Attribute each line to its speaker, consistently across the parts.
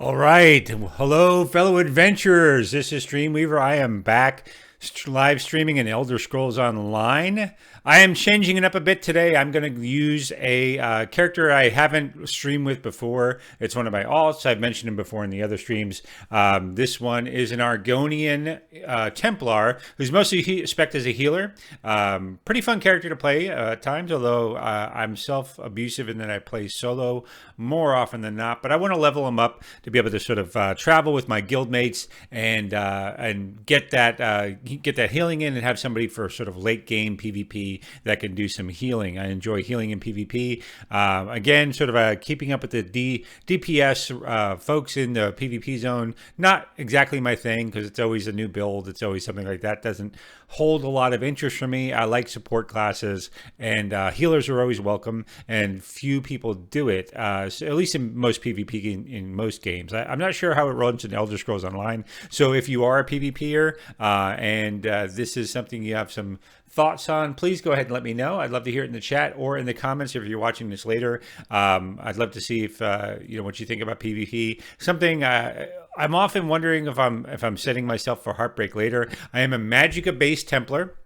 Speaker 1: All right. Hello, fellow adventurers. This is Streamweaver. I am back live streaming in Elder Scrolls Online. I am changing it up a bit today. I'm going to use a character I haven't streamed with before. It's one of my alts. I've mentioned him before in the other streams. This one is an Argonian Templar who's mostly spec'd as a healer. Pretty fun character to play at times, although I'm self-abusive in that I play solo more often than not. But I want to level him up to be able to sort of travel with my guildmates and get that healing in and have somebody for sort of late game PvP that can do some healing. I enjoy healing in PvP. Again, sort of keeping up with the DPS folks in the PvP zone. Not exactly my thing because it's always a new build. It's always something like that. Doesn't hold a lot of interest for me. I like support classes, and healers are always welcome, and few people do it, so at least in most PvP in most games. I'm not sure how it runs in Elder Scrolls Online, so if you are a PvPer and this is something you have some thoughts on, please go ahead and let me know. I'd love to hear it in the chat or in the comments if you're watching this later. I'd love to see if what you think about PvP. Something I'm often wondering if I'm setting myself for heartbreak later. I am a Magicka-based Templar.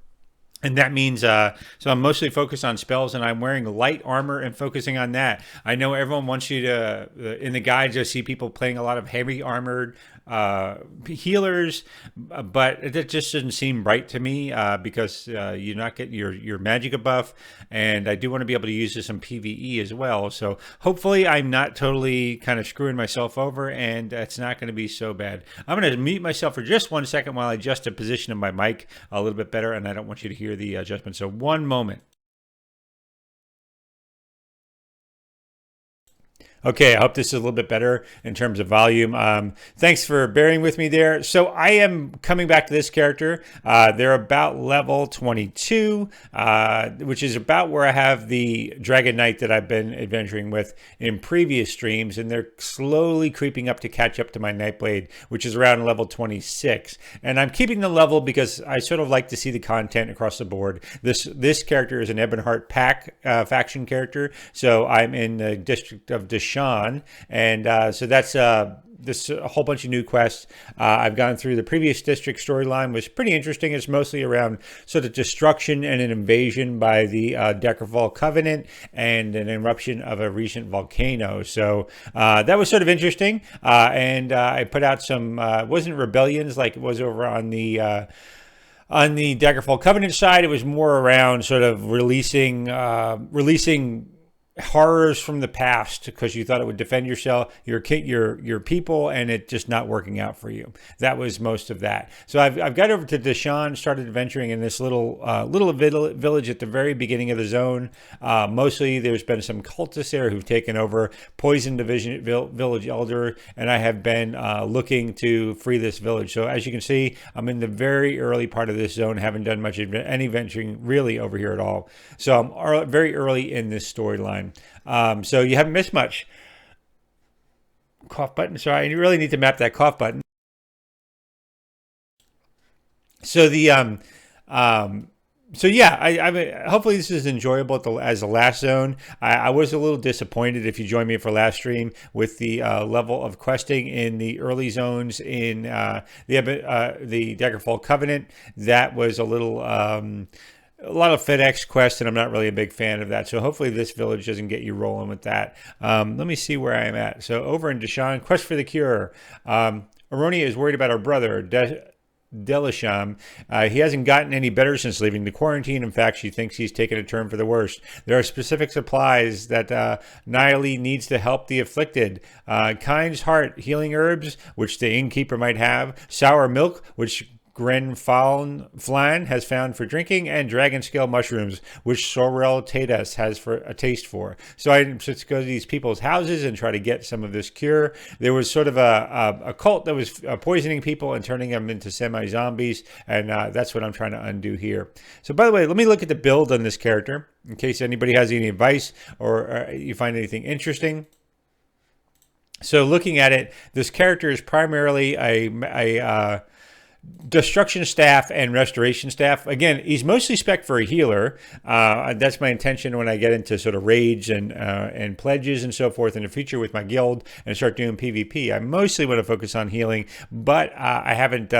Speaker 1: And that means, so I'm mostly focused on spells, and I'm wearing light armor and focusing on that. I know everyone wants you to, in the guides, I see people playing a lot of heavy armored healers, but it just doesn't seem right to me because you're not getting your Magicka buff, and I do want to be able to use this in PvE as well. So hopefully I'm not totally kind of screwing myself over, and it's not going to be so bad. I'm going to mute myself for just 1 second while I adjust the position of my mic a little bit better, and I don't want you to hear the adjustment. So one moment. Okay, I hope this is a little bit better in terms of volume. Thanks for bearing with me there. So I am coming back to this character. They're about level 22, which is about where I have the Dragon Knight that I've been adventuring with in previous streams, and they're slowly creeping up to catch up to my Nightblade, which is around level 26. And I'm keeping the level because I sort of like to see the content across the board. This character is an Ebonheart Pack faction character, so I'm in the district of Deshaan, and so that's this a whole bunch of new quests. I've gone through the previous district storyline, was pretty interesting. It's mostly around sort of destruction and an invasion by the Deckerfall Covenant and an eruption of a recent volcano. So that was sort of interesting, and I put out some, it wasn't rebellions like it was over on the Daggerfall Covenant side. It was more around sort of releasing horrors from the past because you thought it would defend yourself, your people, and it just not working out for you. That was most of that. So I've got over to Deshaan, started adventuring in this little village at the very beginning of the zone. Mostly there's been some cultists there who've taken over, poisoned the village elder, and I have been looking to free this village. So as you can see, I'm in the very early part of this zone, haven't done much any venturing really over here at all. So I'm very early in this storyline. So you haven't missed much. Cough button. Sorry, you really need to map that cough button. So so yeah, I mean, hopefully this is enjoyable as the last zone. I was a little disappointed if you joined me for last stream with the level of questing in the early zones in the Daggerfall Covenant. That was a little. A lot of FedEx quests, and I'm not really a big fan of that. So hopefully this village doesn't get you rolling with that. Let me see where I am at. So over in Deshaan, quest for the cure. Aronia is worried about her brother, Deshaan. He hasn't gotten any better since leaving the quarantine. In fact, she thinks he's taken a turn for the worst. There are specific supplies that Niley needs to help the afflicted. Kind's heart, healing herbs, which the innkeeper might have. Sour milk, which Gren Flan has found for drinking, and dragon scale mushrooms, which Sorrel Tadas has for a taste for. So I just go to these people's houses and try to get some of this cure. There was sort of a cult that was poisoning people and turning them into semi-zombies, and that's what I'm trying to undo here. So by the way, let me look at the build on this character in case anybody has any advice or you find anything interesting. So looking at it, this character is primarily a Destruction Staff and Restoration Staff. Again, he's mostly spec for a healer. That's my intention when I get into sort of raids and pledges and so forth in the future with my guild and start doing PvP. I mostly want to focus on healing, but I haven't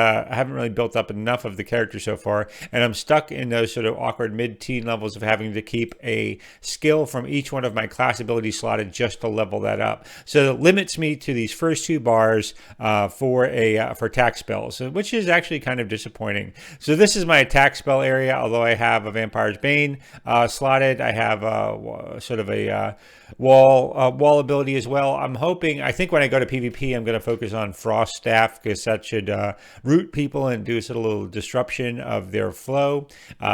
Speaker 1: really built up enough of the character so far, and I'm stuck in those sort of awkward mid-teen levels of having to keep a skill from each one of my class abilities slotted just to level that up. So it limits me to these first 2 bars for attack spells, which is actually kind of disappointing. So this is my attack spell area. Although I have a Vampire's Bane slotted, I have sort of a wall ability as well. I think when I go to PvP, I'm going to focus on Frost Staff, because that should root people and do sort of a little disruption of their flow.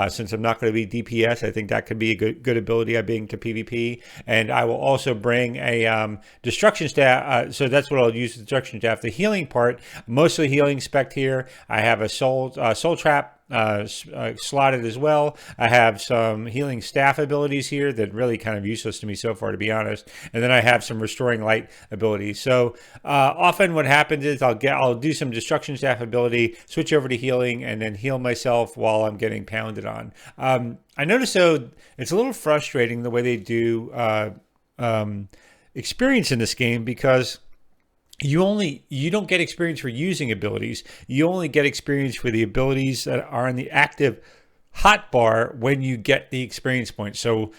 Speaker 1: Since I'm not going to be DPS, I think that could be a good ability I bring to PvP. And I will also bring a Destruction Staff. So that's what I'll use, the Destruction Staff. The healing part, mostly healing spec here. I have a Soul Trap slotted as well. I have some healing staff abilities here that really kind of useless to me so far, to be honest. And then I have some restoring light abilities. So often what happens is I'll do some destruction staff ability, switch over to healing, and then heal myself while I'm getting pounded on. I notice though it's a little frustrating the way they do experience in this game, because you don't get experience for using abilities. You only get experience for the abilities that are in the active hotbar when you get the experience points. So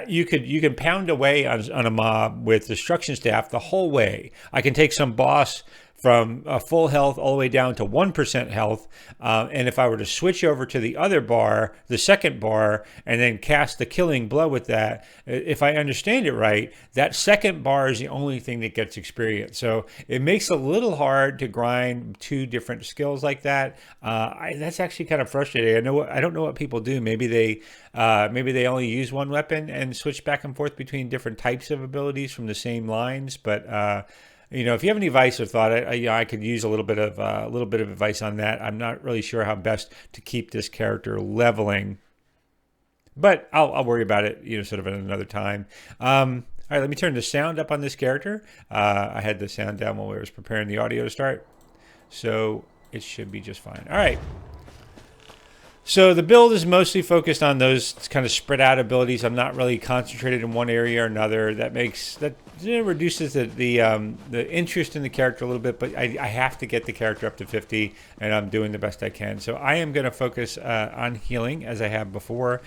Speaker 1: you can pound away on a mob with destruction staff the whole way. I can take some boss from full health all the way down to 1% health. And if I were to switch over to the other bar, the second bar, and then cast the killing blow with that, if I understand it right, that second bar is the only thing that gets experience. So it makes it a little hard to grind 2 different skills like that. That's actually kind of frustrating. I don't know what people do. Maybe they only use one weapon and switch back and forth between different types of abilities from the same lines. But if you have any advice or thought, I could use a little bit of advice on that. I'm not really sure how best to keep this character leveling, but I'll worry about it, sort of at another time. All right, let me turn the sound up on this character. I had the sound down while I was preparing the audio to start, so it should be just fine. All right. So the build is mostly focused on those kind of spread out abilities. I'm not really concentrated in one area or another. That reduces the interest in the character a little bit, but I have to get the character up to 50, and I'm doing the best I can. So I am going to focus on healing as I have before.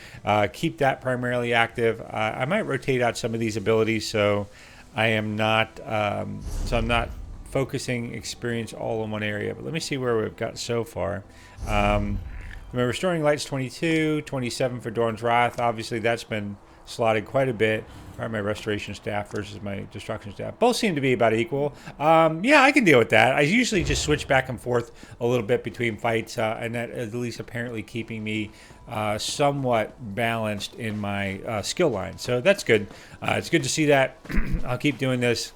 Speaker 1: Keep that primarily active. I might rotate out some of these abilities, so I'm not focusing experience all in one area. But let me see where we've got so far. Remember, Restoring Light's 22, 27 for Dorn's Wrath. Obviously, that's been slotted quite a bit. Or my Restoration Staff versus my Destruction Staff. Both seem to be about equal. Yeah, I can deal with that. I usually just switch back and forth a little bit between fights, and that at least apparently keeping me somewhat balanced in my skill line. So that's good. It's good to see that. I'll keep doing this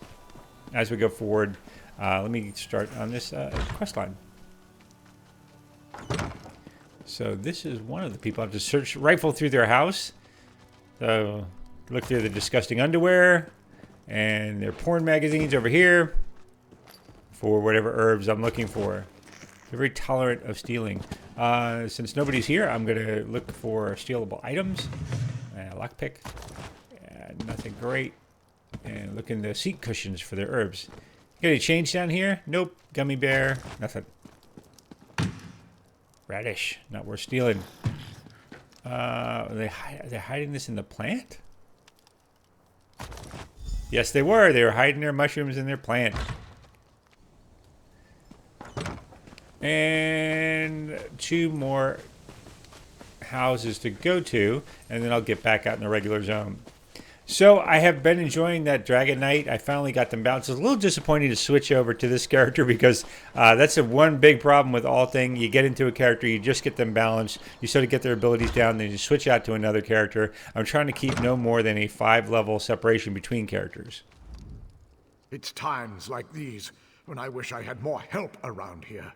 Speaker 1: as we go forward. Let me start on this quest line. So this is one of the people. I have to rifle through their house. So look through the disgusting underwear and their porn magazines over here for whatever herbs I'm looking for. They're very tolerant of stealing. Since nobody's here, I'm going to look for stealable items. Lockpick. Nothing great. And look in the seat cushions for their herbs. Got any change down here? Nope. Gummy bear. Nothing. Radish, not worth stealing. Are they hiding this in the plant? Yes, they were. They were hiding their mushrooms in their plant. And 2 more houses to go to, and then I'll get back out in the regular zone. So I have been enjoying that Dragon Knight. I finally got them balanced. It's a little disappointing to switch over to this character because that's the one big problem with all things. You get into a character, you just get them balanced. You sort of get their abilities down, then you switch out to another character. I'm trying to keep no more than a 5-level separation between characters.
Speaker 2: It's times like these when I wish I had more help around here.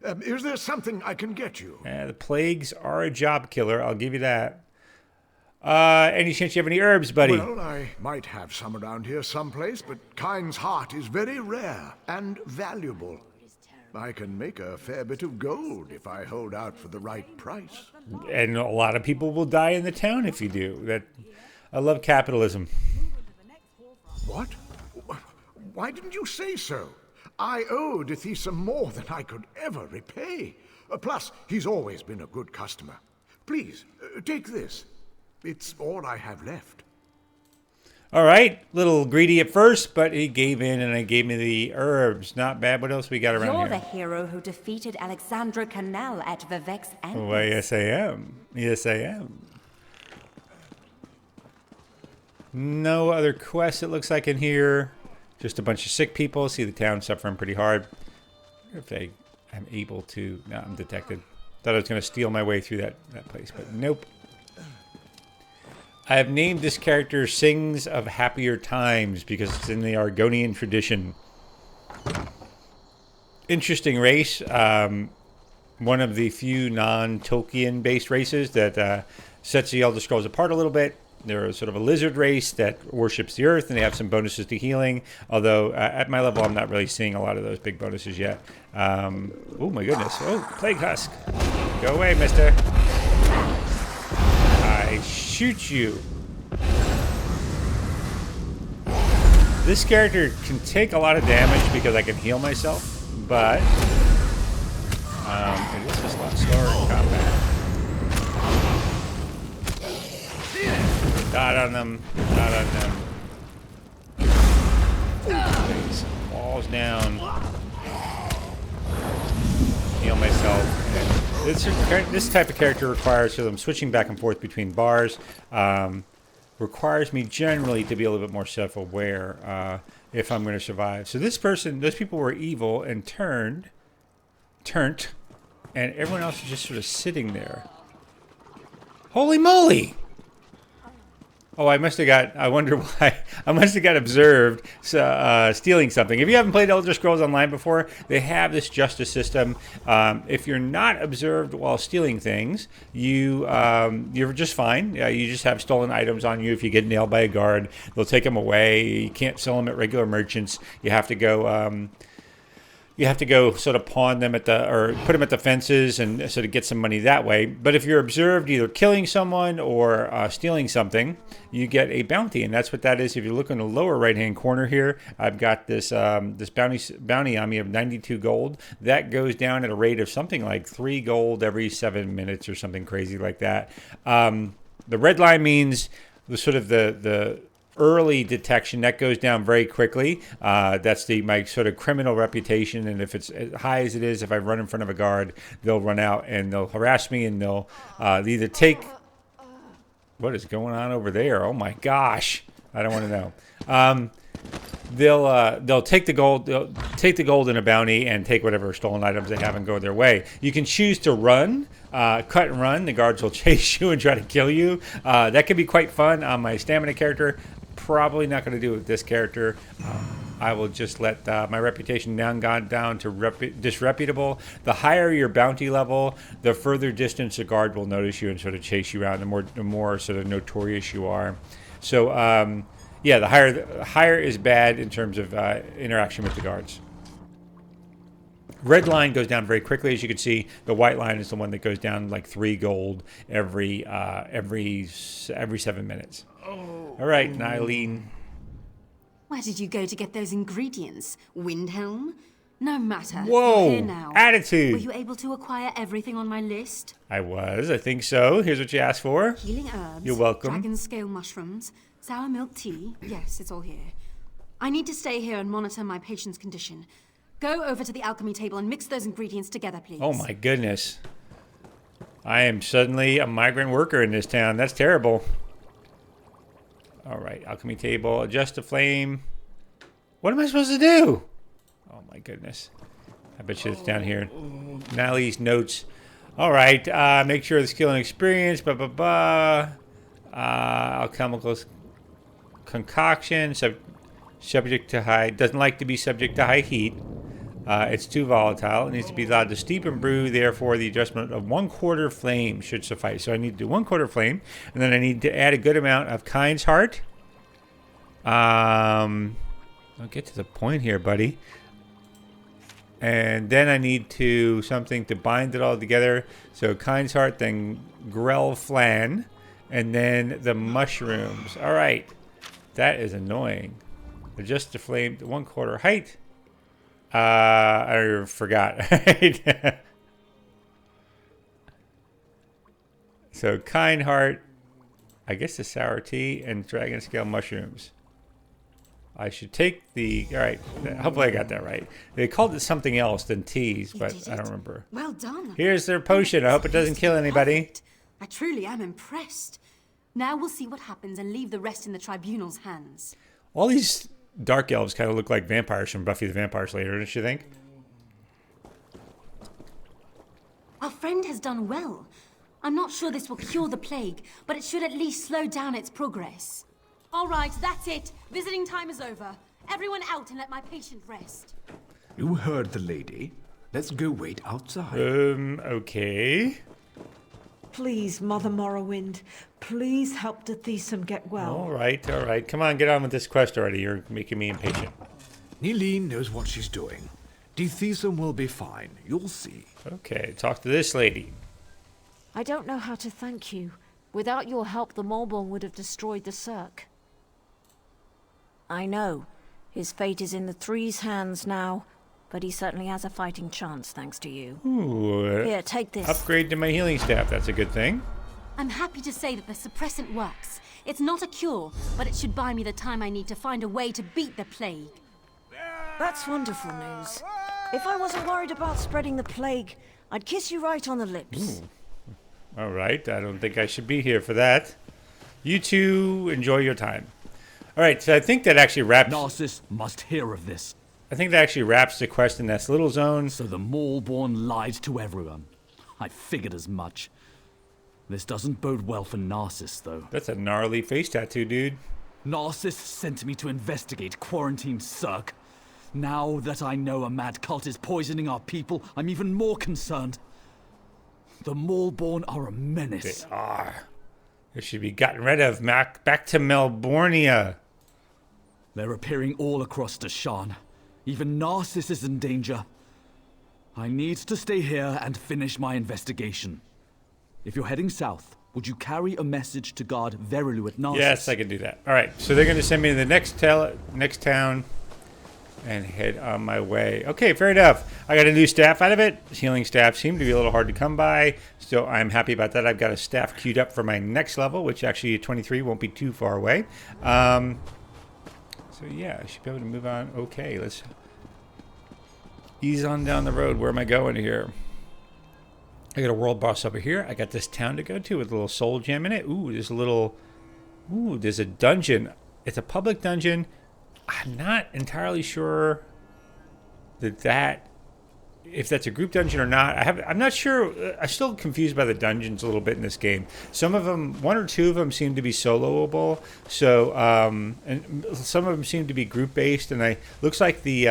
Speaker 2: Is there something I can get you?
Speaker 1: The plagues are a job killer. I'll give you that. Any chance you have any herbs, buddy?
Speaker 2: Well, I might have some around here someplace, but Kind's heart is very rare and valuable. I can make a fair bit of gold if I hold out for the right price.
Speaker 1: And a lot of people will die in the town if you do. I love capitalism.
Speaker 2: What? Why didn't you say so? I owe Deshaan more than I could ever repay. Plus, he's always been a good customer. Please, take this. It's all I have left.
Speaker 1: All right, little greedy at first, but he gave in and gave me the herbs. Not bad. What else we got around here?
Speaker 3: You're the hero who defeated Alexandra Canal at Vivek's End.
Speaker 1: Well, yes, I am. Yes, I am. No other quests, it looks like, in here. Just a bunch of sick people. See the town suffering pretty hard. If I'm able to... No, I'm detected. Thought I was going to steal my way through that place, but nope. I have named this character Sings of Happier Times because it's in the Argonian tradition. Interesting race. One of the few non-Tolkien-based races that sets the Elder Scrolls apart a little bit. They're sort of a lizard race that worships the earth, and they have some bonuses to healing. Although, at my level, I'm not really seeing a lot of those big bonuses yet. Oh, my goodness. Oh, Plague Husk. Go away, mister. I shoot you. This character can take a lot of damage because I can heal myself, but it is just a lot slower in combat. Dot on them. Dot on them. Please. Walls down. Heal myself. And this type of character requires, so I'm switching back and forth between bars, requires me generally to be a little bit more self-aware if I'm going to survive. So those people were evil and turned, and everyone else is just sort of sitting there. Holy moly! Oh, I wonder why. I must have got observed stealing something. If you haven't played Elder Scrolls Online before, they have this justice system. If you're not observed while stealing things, you're just fine. You just have stolen items on you. If you get nailed by a guard, they'll take them away. You can't sell them at regular merchants. You have to go... sort of pawn them or put them at the fences and sort of get some money that way. But if you're observed either killing someone or stealing something, you get a bounty, and that's what that is. If you look in the lower right-hand corner here, I've got this bounty on me of 92 gold. That goes down at a rate of something like 3 gold every 7 minutes or something crazy like that. The red line means the early detection. That goes down very quickly. That's my sort of criminal reputation, and if it's as high as it is, if I run in front of a guard, they'll run out and they'll harass me, and they'll either take... What is going on over there? Oh my gosh. I don't want to know. They'll take the gold. They'll take the gold in a bounty and take whatever stolen items they have and go their way. You can choose to run, cut and run. The guards will chase you and try to kill you. That can be quite fun on my stamina character. Probably not going to do it with this character. I will just let my reputation down to disreputable. The higher your bounty level, the further distance a guard will notice you and sort of chase you around. The more sort of notorious you are. So yeah, the higher is bad in terms of interaction with the guards. Red line goes down very quickly, as you can see. The white line is the one that goes down like 3 gold every 7 minutes. All right, Nylene.
Speaker 3: Where did you go to get those ingredients? Windhelm? No matter.
Speaker 1: Whoa!
Speaker 3: You're here now.
Speaker 1: Attitude!
Speaker 3: Were you able to acquire everything on my list?
Speaker 1: I think so. Here's what you asked for.
Speaker 3: Healing herbs.
Speaker 1: You're welcome.
Speaker 3: Dragon scale mushrooms. Sour milk tea. Yes, it's all here. I need to stay here and monitor my patient's condition. Go over to the alchemy table and mix those ingredients together, please.
Speaker 1: Oh my goodness. I am suddenly a migrant worker in this town. That's terrible. All right, alchemy table, adjust the flame. What am I supposed to do? Oh my goodness. I bet you it's down here. Nally's notes. All right, make sure the skill and experience, blah, blah, blah. Alchemical concoction, subject to high, doesn't like to be subject to high heat. It's too volatile. It needs to be allowed to steep and brew. Therefore, the adjustment of 1/4 flame should suffice. So I need to do 1/4 flame, and then I need to add a good amount of Kind's Heart. I'll get to the point here, buddy. And then I need something to bind it all together. So Kind's Heart, then Grell Flan, and then the mushrooms. All right. That is annoying. Adjust the flame to 1/4 height. I forgot. So Kind Heart, I guess the sour tea, and dragon scale mushrooms. I should take the... All right. Hopefully I got that right. They called it something else than teas, but I don't remember.
Speaker 3: Well done.
Speaker 1: Here's their potion. I hope it doesn't kill anybody.
Speaker 3: Perfect. I truly am impressed. Now we'll see what happens and leave the rest in the tribunal's hands.
Speaker 1: All these dark elves kind of look like vampires from Buffy the Vampire Slayer, don't you think?
Speaker 3: Our friend has done well. I'm not sure this will cure the plague, but it should at least slow down its progress. All right, that's it. Visiting time is over. Everyone out and let my patient rest.
Speaker 4: You heard the lady. Let's go wait outside.
Speaker 1: Okay.
Speaker 5: Please, Mother Morrowind, please help Deshaan get well.
Speaker 1: All right. Come on, get on with this quest already. You're making me impatient.
Speaker 4: Nileen knows what she's doing. Deshaan will be fine. You'll see.
Speaker 1: Okay, talk to this lady.
Speaker 6: I don't know how to thank you. Without your help, the Maulborn would have destroyed the Cirque. I know. His fate is in the Three's hands now, but he certainly has a fighting chance thanks to you.
Speaker 1: Ooh,
Speaker 6: Here, take this.
Speaker 1: upgrade to my healing staff. That's a good thing.
Speaker 3: I'm happy to say that the suppressant works. It's not a cure, but it should buy me the time I need to find a way to beat the plague.
Speaker 6: That's wonderful news. If I wasn't worried about spreading the plague, I'd kiss you right on the lips.
Speaker 1: All right. I don't think I should be here for that. You two enjoy your time. All right. So I think that actually wraps...
Speaker 7: Narcissus must hear of this.
Speaker 1: I think that actually wraps the quest in this little zone.
Speaker 7: So the Maulborn lied to everyone. I figured as much. This doesn't bode well for Narcissus, though.
Speaker 1: That's a gnarly face tattoo, dude.
Speaker 7: Narcissus sent me to investigate quarantined Cirque. Now that I know a mad cult is poisoning our people, I'm even more concerned. The Maulborn are a menace.
Speaker 1: They are. They should be gotten rid of. Back to Melbornia.
Speaker 7: They're appearing all across Deshaan. Even Narcissus is in danger. I need to stay here and finish my investigation. If you're heading south, would you carry a message to guard Verilu at Narcissus?
Speaker 1: Yes, I can do that. All right, so they're going to send me to the next town and head on my way. Okay, fair enough. I got a new staff out of it. Healing staff seem to be a little hard to come by, so I'm happy about that. I've got a staff queued up for my next level, which actually at 23 won't be too far away. So yeah, I should be able to move on. Okay, let's ease on down the road. Where am I going here? I got a world boss over here. I got this town to go to with a little soul gem in it. Ooh, there's a dungeon. It's a public dungeon. I'm not entirely sure if that's a group dungeon or not. I'm not sure. I'm still confused by the dungeons a little bit in this game. Some of them, one or two of them, seem to be soloable. So, and some of them seem to be group based. And looks like the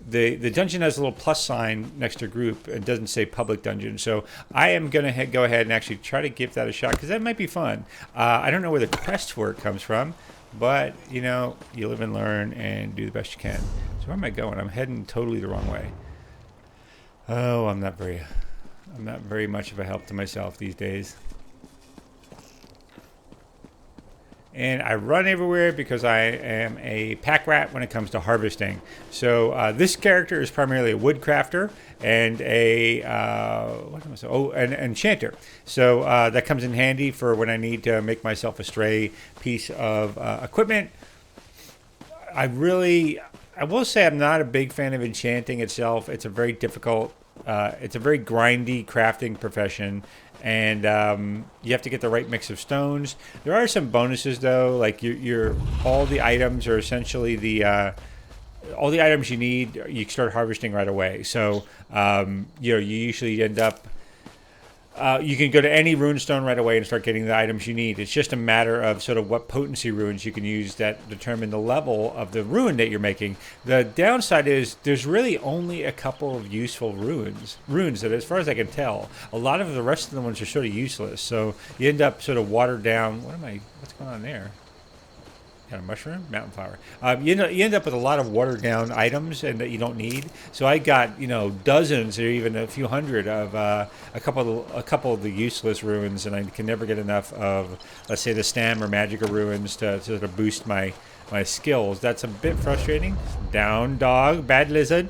Speaker 1: dungeon has a little plus sign next to group and doesn't say public dungeon. So I am going to go ahead and actually try to give that a shot because that might be fun. I don't know where the quest for it comes from. But, you know, you live and learn and do the best you can. So where am I going? I'm heading totally the wrong way. Oh, I'm not very much of a help to myself these days. And I run everywhere because I am a pack rat when it comes to harvesting. So this character is primarily a woodcrafter and an enchanter. So that comes in handy for when I need to make myself a stray piece of equipment. I will say I'm not a big fan of enchanting itself. It's a very difficult, it's a very grindy crafting profession. And you have to get the right mix of stones. There are some bonuses though, like all the items are essentially all the items you need. You start harvesting right away. So you usually end up. You can go to any runestone right away and start getting the items you need. It's just a matter of sort of what potency runes you can use that determine the level of the rune that you're making. The downside is there's really only a couple of useful runes that, as far as I can tell, a lot of the rest of the ones are sort of useless. So you end up sort of watered down. What's going on there? kind of mushroom, mountain flower. You end up with a lot of watered down items and that you don't need. So I got dozens or even a few hundred of a couple of the useless ruins, and I can never get enough of, let's say, the stam or magica ruins to sort of boost my skills. That's a bit frustrating. Down dog, bad lizard.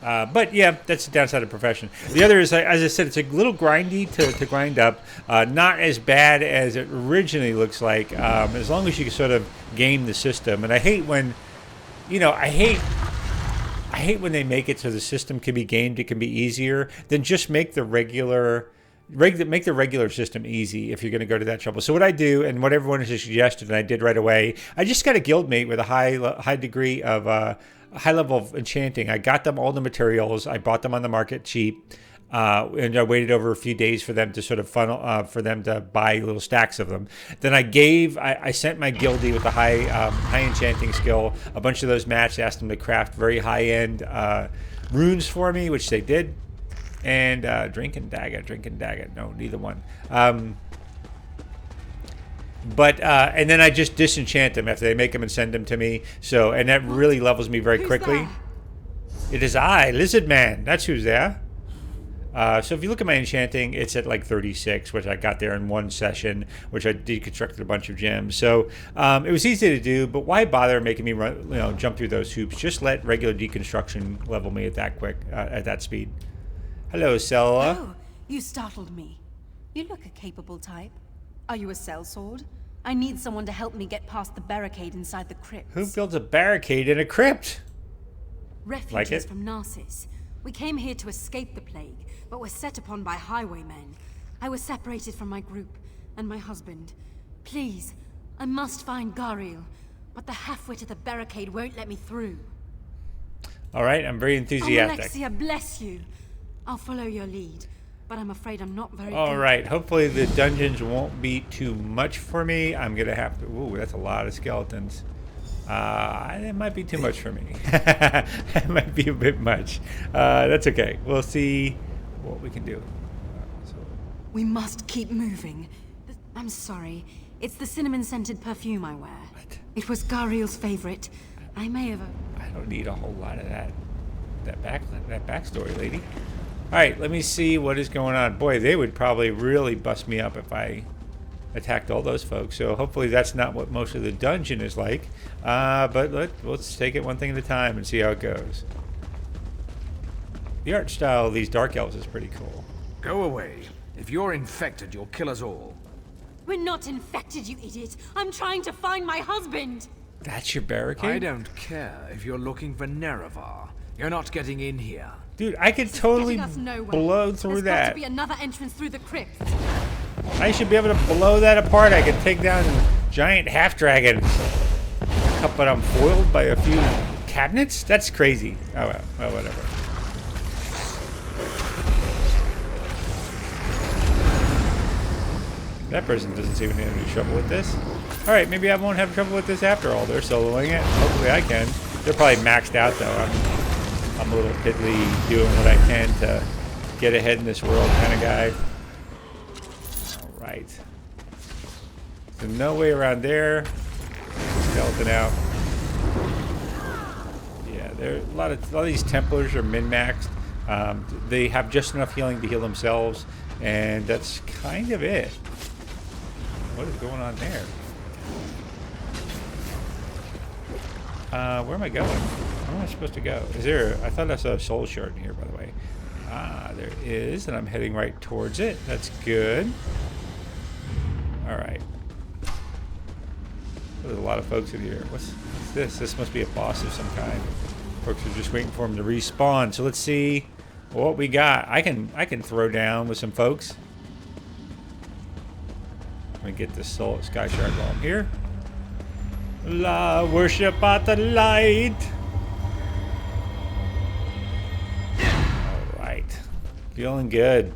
Speaker 1: But yeah, that's the downside of profession. The other is, as I said, it's a little grindy to grind up. Not as bad as it originally looks like, as long as you can sort of game the system. And I hate when, I hate when they make it so the system can be gamed. It can be easier than just make the regular system easy if you're going to go to that trouble. So what I do, and what everyone has suggested, and I did right away, I just got a guildmate with a high degree of high level of enchanting. I got them all the materials. I bought them on the market cheap, and I waited over a few days for them to sort of funnel for them to buy little stacks of them. Then I sent my guildie with the high enchanting skill a bunch of those mats. Asked them to craft very high end runes for me, which they did. And drink and dagger. No, neither one. But and then I just disenchant them after they make them and send them to me. So, and that really levels me very quickly. It is I, Lizard Man. That's who's there. So if you look at my enchanting, it's at like 36, which I got there in one session, which I deconstructed a bunch of gems. So it was easy to do, but why bother making me run, jump through those hoops? Just let regular deconstruction level me at that quick, at that speed. Hello, Sella.
Speaker 3: Oh, you startled me. You look a capable type. Are you a sellsword? I need someone to help me get past the barricade inside the crypt.
Speaker 1: Who builds a barricade in a crypt?
Speaker 3: Refugees from Narcissus. We came here to escape the plague, but were set upon by highwaymen. I was separated from my group and my husband. Please, I must find Gariel, but the halfwit at the barricade won't let me through.
Speaker 1: All right, I'm very enthusiastic.
Speaker 3: Alexia, bless you. I'll follow your lead, but I'm afraid I'm not very good.
Speaker 1: All right, hopefully the dungeons won't be too much for me. I'm going to have to... Ooh, that's a lot of skeletons. It might be too much for me. It might be a bit much. That's okay. We'll see what we can do.
Speaker 3: We must keep moving. I'm sorry. It's the cinnamon-scented perfume I wear.
Speaker 1: What?
Speaker 3: It was Gariel's favorite. I may have...
Speaker 1: I don't need a whole lot of that backstory, lady. All right, let me see what is going on. Boy, they would probably really bust me up if I attacked all those folks. So hopefully that's not what most of the dungeon is like. But let's take it one thing at a time and see how it goes. The art style of these dark elves is pretty cool.
Speaker 4: Go away. If you're infected, you'll kill us all.
Speaker 3: We're not infected, you idiot. I'm trying to find my husband.
Speaker 1: That's your barricade?
Speaker 4: I don't care if you're looking for Nerevar. You're not getting in here.
Speaker 1: Dude, I could totally blow through
Speaker 3: There's
Speaker 1: that.
Speaker 3: got to be another entrance through the crypt.
Speaker 1: I should be able to blow that apart. I could take down giant half-dragons. But I'm foiled by a few cabinets? That's crazy. Oh, well, whatever. That person doesn't seem to have any trouble with this. Alright, maybe I won't have trouble with this after all. They're soloing it. Hopefully I can. They're probably maxed out, though. I'm a little piddly doing what I can to get ahead in this world kind of guy. Alright. So no way around there. Skeleton out. Yeah, there a lot of these Templars are min-maxed. They have just enough healing to heal themselves, and that's kind of it. What is going on there? Where am I going? Where am I supposed to go? Is there... I thought I saw a soul shard in here, by the way. There is, and I'm heading right towards it. That's good. Alright. There's a lot of folks in here. What's this? This must be a boss of some kind. Folks are just waiting for him to respawn. So let's see what we got. I can throw down with some folks. Let me get this soul sky shard while I'm here. La worship at the light. Alright. Feeling good.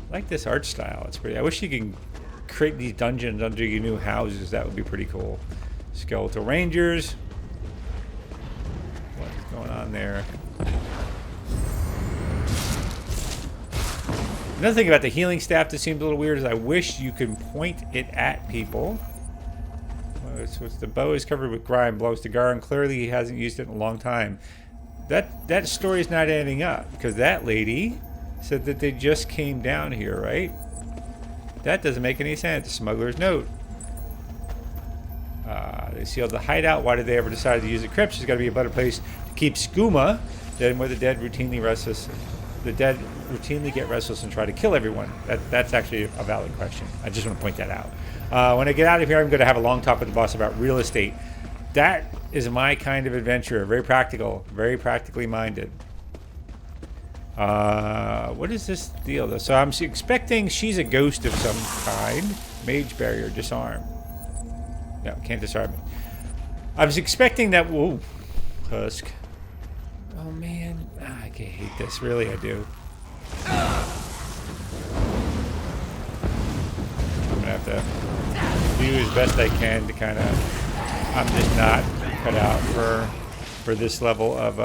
Speaker 1: I like this art style. It's pretty. I wish you could create these dungeons under your new houses. That would be pretty cool. Skeletal Rangers. What is going on there? Another thing about the healing staff that seems a little weird is I wish you could point it at people. The bow is covered with grime, belongs to Gar, and clearly he hasn't used it in a long time. That story's not adding up, because that lady said that they just came down here, right? That doesn't make any sense. Smuggler's note. They sealed the hideout. Why did they ever decide to use the crypt? There's got to be a better place to keep skooma than where the dead routinely restless. The dead routinely get restless and try to kill everyone. That's actually a valid question. I just want to point that out. When I get out of here, I'm going to have a long talk with the boss about real estate. That is my kind of adventure. Very practical. Very practically minded. What is this deal, though? So I'm expecting she's a ghost of some kind. Mage barrier, disarm. No, can't disarm me. I was expecting that. Whoa, husk. Oh man, I hate this. Really, I do. I'm gonna have to do as best I can to kind of. I'm just not cut out for this level of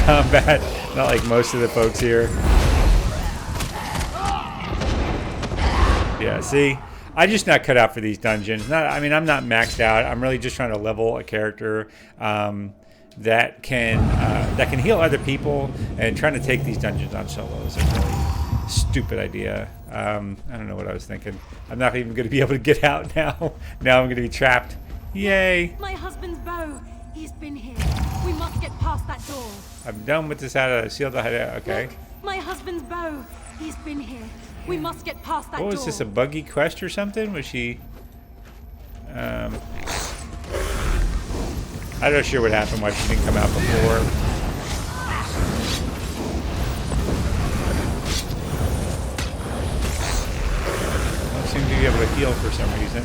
Speaker 1: combat. Not like most of the folks here. Yeah, see. I'm just not cut out for these dungeons. I mean, I'm not maxed out. I'm really just trying to level a character that can heal other people, and trying to take these dungeons on solo is a really stupid idea. I don't know what I was thinking. I'm not even going to be able to get out now. Now I'm going to be trapped. Yay!
Speaker 3: My husband's bow. He's been here. We must get past that door.
Speaker 1: I'm done with this hideout. I sealed the hideout. Okay.
Speaker 3: Look, my husband's bow. He's been here. We must get past that door.
Speaker 1: What was this, a buggy quest or something? Was she... I'm not sure what happened, why she didn't come out before. Don't seem to be able to heal for some reason.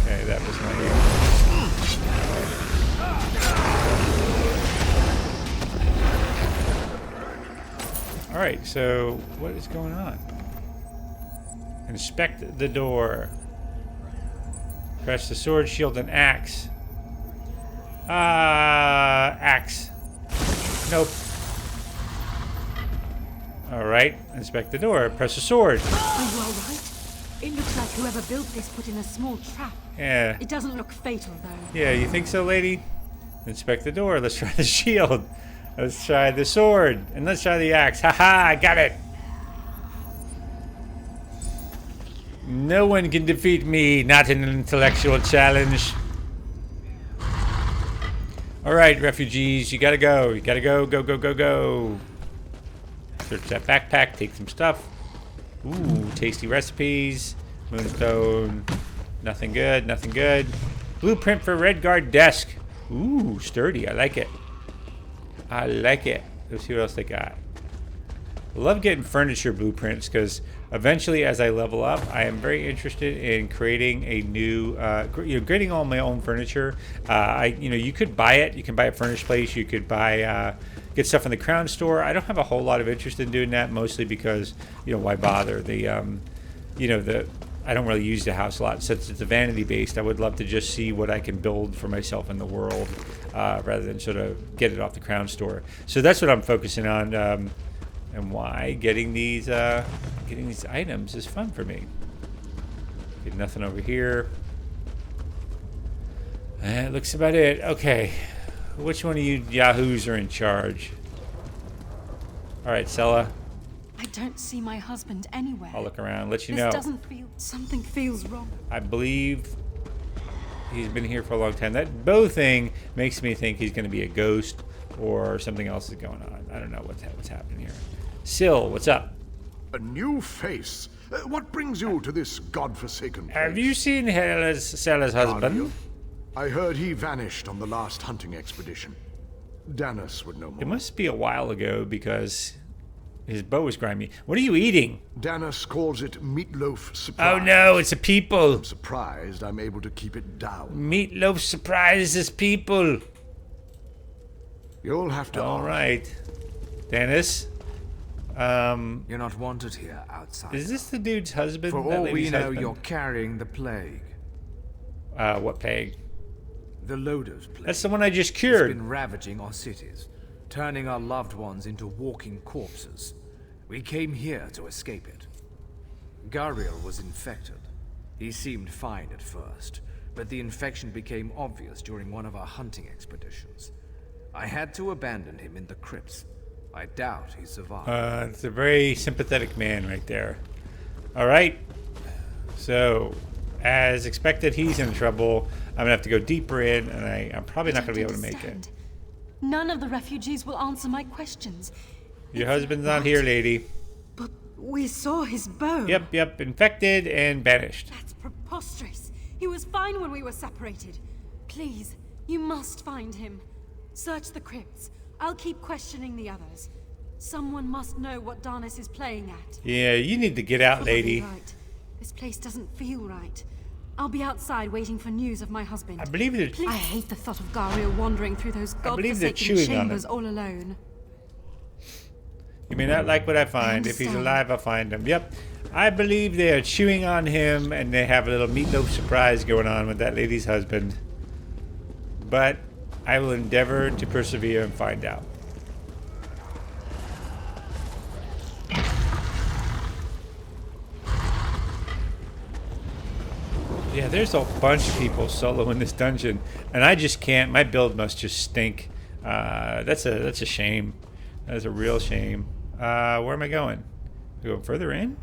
Speaker 1: Okay, that was my heal. Alright, so what is going on? Inspect the door. Press the sword, shield, and axe. Axe. Nope. Alright, inspect the door. Press the sword.
Speaker 3: Are you alright? It looks like whoever built this put in a small trap.
Speaker 1: Yeah.
Speaker 3: It doesn't look fatal, though.
Speaker 1: Yeah, you think so, lady? Inspect the door. Let's try the shield. Let's try the sword. And let's try the axe. Haha, I got it. No one can defeat me. Not in an intellectual challenge. Alright, refugees. You gotta go. You gotta go, go, go, go, go. Search that backpack. Take some stuff. Ooh, tasty recipes. Moonstone. Nothing good, nothing good. Blueprint for Redguard desk. Ooh, sturdy. I like it. I like it. Let's see what else they got. I love getting furniture blueprints because eventually, as I level up, I am very interested in creating a new, creating all my own furniture. You could buy it. You can buy a furnished place. You could buy, get stuff in the Crown store. I don't have a whole lot of interest in doing that, mostly because, why bother? I don't really use the house a lot. Since it's a vanity based, I would love to just see what I can build for myself in the world, rather than sort of get it off the Crown store. So that's what I'm focusing on, and why getting these items is fun for me. Okay, nothing over here. That looks about it. Okay, which one of you yahoos are in charge? All right, Sella.
Speaker 3: I don't see my husband anywhere.
Speaker 1: I'll look around, let you
Speaker 3: This
Speaker 1: know.
Speaker 3: doesn't feel... Something feels wrong.
Speaker 1: I believe he's been here for a long time. That bow thing makes me think he's going to be a ghost or something else is going on. I don't know what's happening here. Syl, what's up?
Speaker 2: A new face? What brings you to this godforsaken place?
Speaker 1: Have you seen Sella's husband?
Speaker 2: I heard he vanished on the last hunting expedition. Danis would know more.
Speaker 1: It must be a while ago because his bow is grimy. What are you eating?
Speaker 2: Danis calls it meatloaf surprise.
Speaker 1: Oh no, it's a people.
Speaker 2: I'm surprised I'm able to keep it down.
Speaker 1: Meatloaf surprises people.
Speaker 2: You'll have to...
Speaker 1: All right. Danis?
Speaker 4: You're not wanted here outside.
Speaker 1: Is this the dude's husband?
Speaker 4: For
Speaker 1: That
Speaker 4: all we
Speaker 1: lady's
Speaker 4: know,
Speaker 1: husband?
Speaker 4: you're carrying the plague.
Speaker 1: What plague?
Speaker 4: The Loder's plague.
Speaker 1: That's the one I just
Speaker 4: It's
Speaker 1: cured.
Speaker 4: been ravaging our cities, turning our loved ones into walking corpses. We came here to escape it. Gariel was infected. He seemed fine at first, but the infection became obvious during one of our hunting expeditions. I had to abandon him in the crypts. I doubt he survived.
Speaker 1: It's a very sympathetic man right there. All right. So, as expected, he's in trouble. I'm going to have to go deeper in, and I'm probably not going to be able to make it.
Speaker 3: None of the refugees will answer my questions.
Speaker 1: Your husband's not here, lady.
Speaker 5: But we saw his bow.
Speaker 1: Yep. Infected and banished.
Speaker 3: That's preposterous. He was fine when we were separated. Please, you must find him. Search the crypts. I'll keep questioning the others. Someone must know what Darnis is playing at.
Speaker 1: Yeah, you need to get out,
Speaker 3: Probably
Speaker 1: lady.
Speaker 3: right. This place doesn't feel right. I'll be outside waiting for news of my husband.
Speaker 1: I believe that.
Speaker 3: I hate the thought of Gariel wandering through those
Speaker 1: believe they're
Speaker 3: godforsaken
Speaker 1: chewing on
Speaker 3: chambers
Speaker 1: him.
Speaker 3: all alone.
Speaker 1: You may not like what I find. If he's
Speaker 3: understand.
Speaker 1: alive, I'll find him. Yep. I believe they are chewing on him, and they have a little meatloaf surprise going on with that lady's husband. But I will endeavor to persevere and find out. Yeah, there's a bunch of people solo in this dungeon, and I just can't. My build must just stink. That's a shame. That's a real shame. Where am I going? Go further in?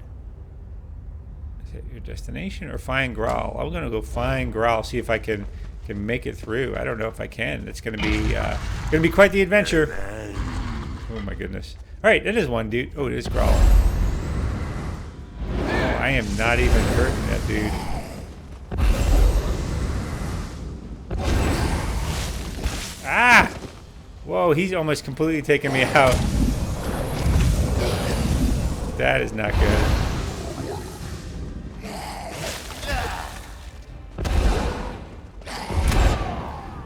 Speaker 1: Is it your destination or find Graal? I'm gonna go find Graal. See if I can make it through. I don't know if I can. It's gonna be quite the adventure. Oh my goodness! All right, that is one dude. Oh, it is Graal. Oh, I am not even hurting that dude. Ah! Whoa, he's almost completely taken me out. That is not good.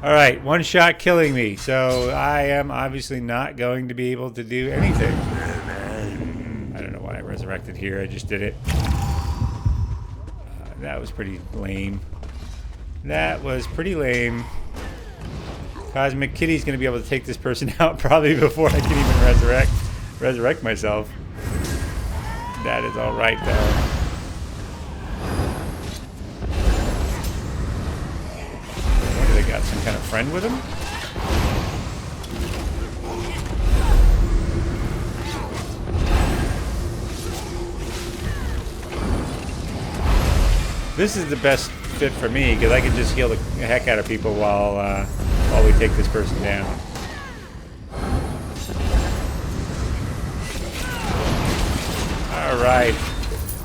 Speaker 1: Alright, one shot killing me, so I am obviously not going to be able to do anything. I don't know why I resurrected here, I just did it. That was pretty lame. That was pretty lame. Cosmic Kitty's gonna be able to take this person out probably before I can even resurrect myself. That is all right though. What do they got? Some kind of friend with them? This is the best fit for me because I can just heal the heck out of people while we take this person down. All right.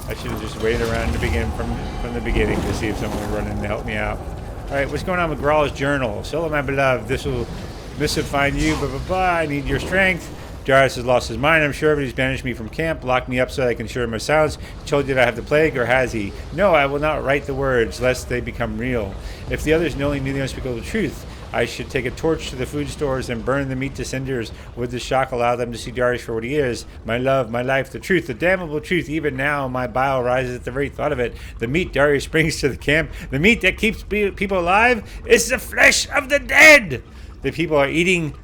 Speaker 1: I should have just waited around to begin from the beginning to see if someone would run in to help me out. All right, what's going on with Graal's journal? Solo, my beloved, this will find you. Blah blah blah. I need your strength. Darius has lost his mind, I'm sure, but he's banished me from camp, locked me up so I can ensure my silence. He told you that I have the plague, or has he? No, I will not write the words, lest they become real. If the others only knew the unspeakable truth, I should take a torch to the food stores and burn the meat to cinders. Would the shock allow them to see Darius for what he is? My love, my life, the truth, the damnable truth. Even now, my bile rises at the very thought of it. The meat Darius brings to the camp, the meat that keeps people alive, is the flesh of the dead. The people are eating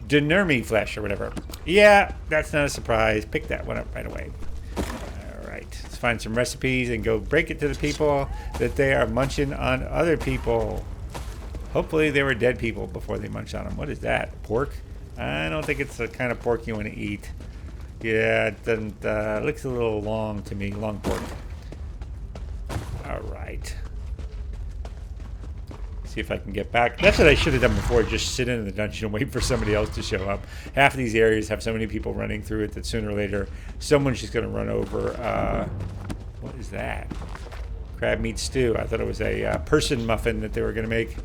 Speaker 1: Denermi flesh or whatever. Yeah, that's not a surprise. Pick that one up right away. All right, let's find some recipes and go break it to the people that they are munching on other people. Hopefully they were dead people before they munched on them. What is that? Pork? I don't think it's the kind of pork you want to eat. Yeah, it doesn't. It looks a little long to me. Long pork. All right. See if I can get back. That's what I should have done before. Just sit in the dungeon and wait for somebody else to show up. Half of these areas have so many people running through it that sooner or later someone's just going to run over. What is that? Crab meat stew. I thought it was a person muffin that they were going to make.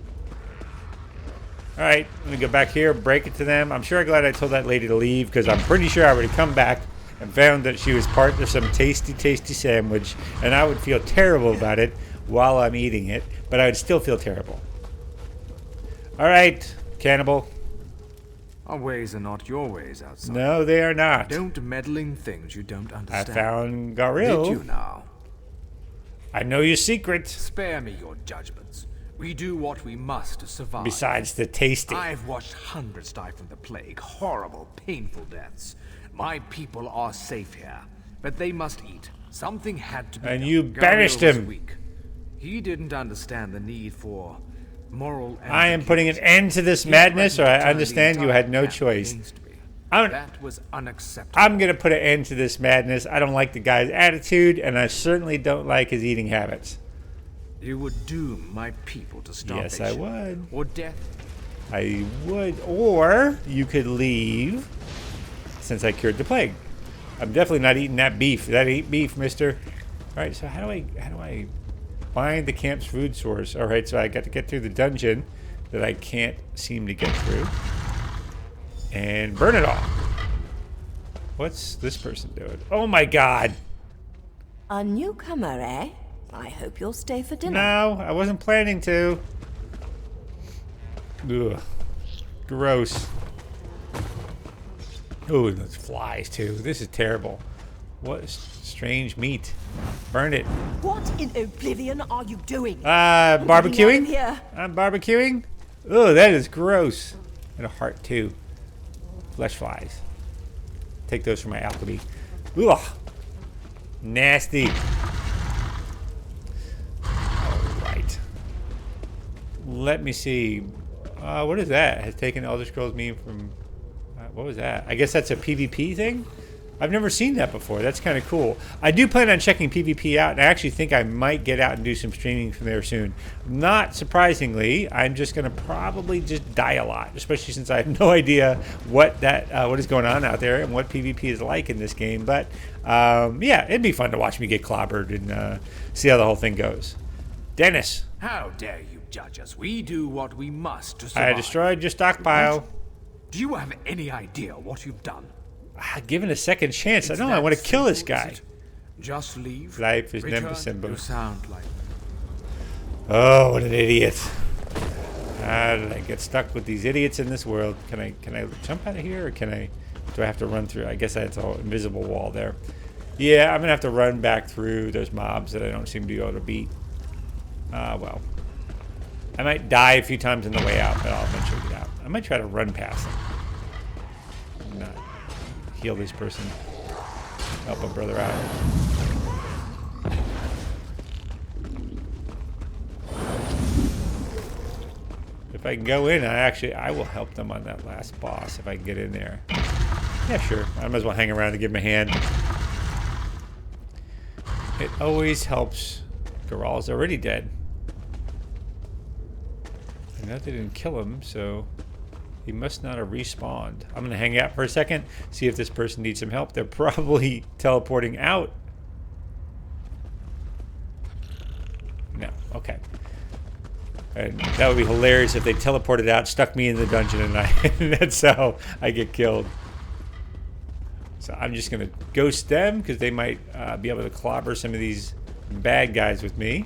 Speaker 1: All right, let me go back here, break it to them. I'm sure glad I told that lady to leave because I'm pretty sure I would have come back and found that she was part of some tasty, tasty sandwich, and I would feel terrible about it while I'm eating it, but I would still feel terrible. All right, cannibal.
Speaker 4: Our ways are not your ways outside.
Speaker 1: No, they are not.
Speaker 4: Don't meddle in things you don't
Speaker 1: I
Speaker 4: understand.
Speaker 1: found Garil.
Speaker 4: Did you now?
Speaker 1: I know your secret.
Speaker 4: Spare me your judgments. We do what we must to survive.
Speaker 1: Besides the tasting.
Speaker 4: I've watched hundreds die from the plague. Horrible, painful deaths. My people are safe here, but they must eat. Something had to be
Speaker 1: And
Speaker 4: done.
Speaker 1: you banished
Speaker 4: Gabriel was
Speaker 1: him.
Speaker 4: weak. He didn't understand the need for moral.
Speaker 1: I am putting an end to this madness, or I understand you had no choice.
Speaker 4: That was unacceptable.
Speaker 1: I'm going to put an end to this madness. I don't like the guy's attitude, and I certainly don't like his eating habits.
Speaker 4: You would doom my people to starvation.
Speaker 1: Yes, I would.
Speaker 4: Or death.
Speaker 1: I would. Or you could leave since I cured the plague. I'm definitely not eating that beef. That ain't beef, mister. All right, so how do I find the camp's food source? All right, so I got to get through the dungeon that I can't seem to get through. And burn it all. What's this person doing? Oh my god.
Speaker 8: A newcomer, eh? I hope you'll stay for dinner.
Speaker 1: No, I wasn't planning to. Ugh. Gross. Oh, and those flies too. This is terrible. What strange meat. Burn it.
Speaker 8: What in oblivion are you doing?
Speaker 1: Barbecuing?
Speaker 8: Here.
Speaker 1: I'm barbecuing? Oh, that is gross. And a heart too. Flesh flies. Take those for my alchemy. Ugh. Nasty. Alright. Let me see. What is that? Has taken Elder Scrolls meme from... what was that? I guess that's a PvP thing? I've never seen that before. That's kind of cool. I do plan on checking PvP out, and I actually think I might get out and do some streaming from there soon. Not surprisingly, I'm just going to probably just die a lot, especially since I have no idea what is going on out there and what PvP is like in this game. But yeah, it'd be fun to watch me get clobbered and see how the whole thing goes. Dennis.
Speaker 4: How dare you judge us? We do what we must to survive.
Speaker 1: I destroyed your stockpile.
Speaker 4: What? Do you have any idea what you've done?
Speaker 1: Given a second chance. I know I want to kill this guy.
Speaker 4: Just leave.
Speaker 1: Life is never
Speaker 4: Return.
Speaker 1: simple.
Speaker 4: You sound like...
Speaker 1: Oh, what an idiot. How did I get stuck with these idiots in this world? Can I jump out of here, or do I have to run through? I guess that's an invisible wall there. Yeah, I'm going to have to run back through those mobs that I don't seem to be able to beat. Well. I might die a few times on the way out, but I'll eventually get out. I might try to run past them. Not heal this person. Help a brother out. If I can go in, I will help them on that last boss if I can get in there. Yeah, sure. I might as well hang around to give him a hand. It always helps. Garal's already dead. I know they didn't kill him, so he must not have respawned. I'm going to hang out for a second, see if this person needs some help. They're probably teleporting out. No, okay. And that would be hilarious if they teleported out, stuck me in the dungeon, and that's how I get killed. So I'm just going to ghost them, because they might be able to clobber some of these bad guys with me.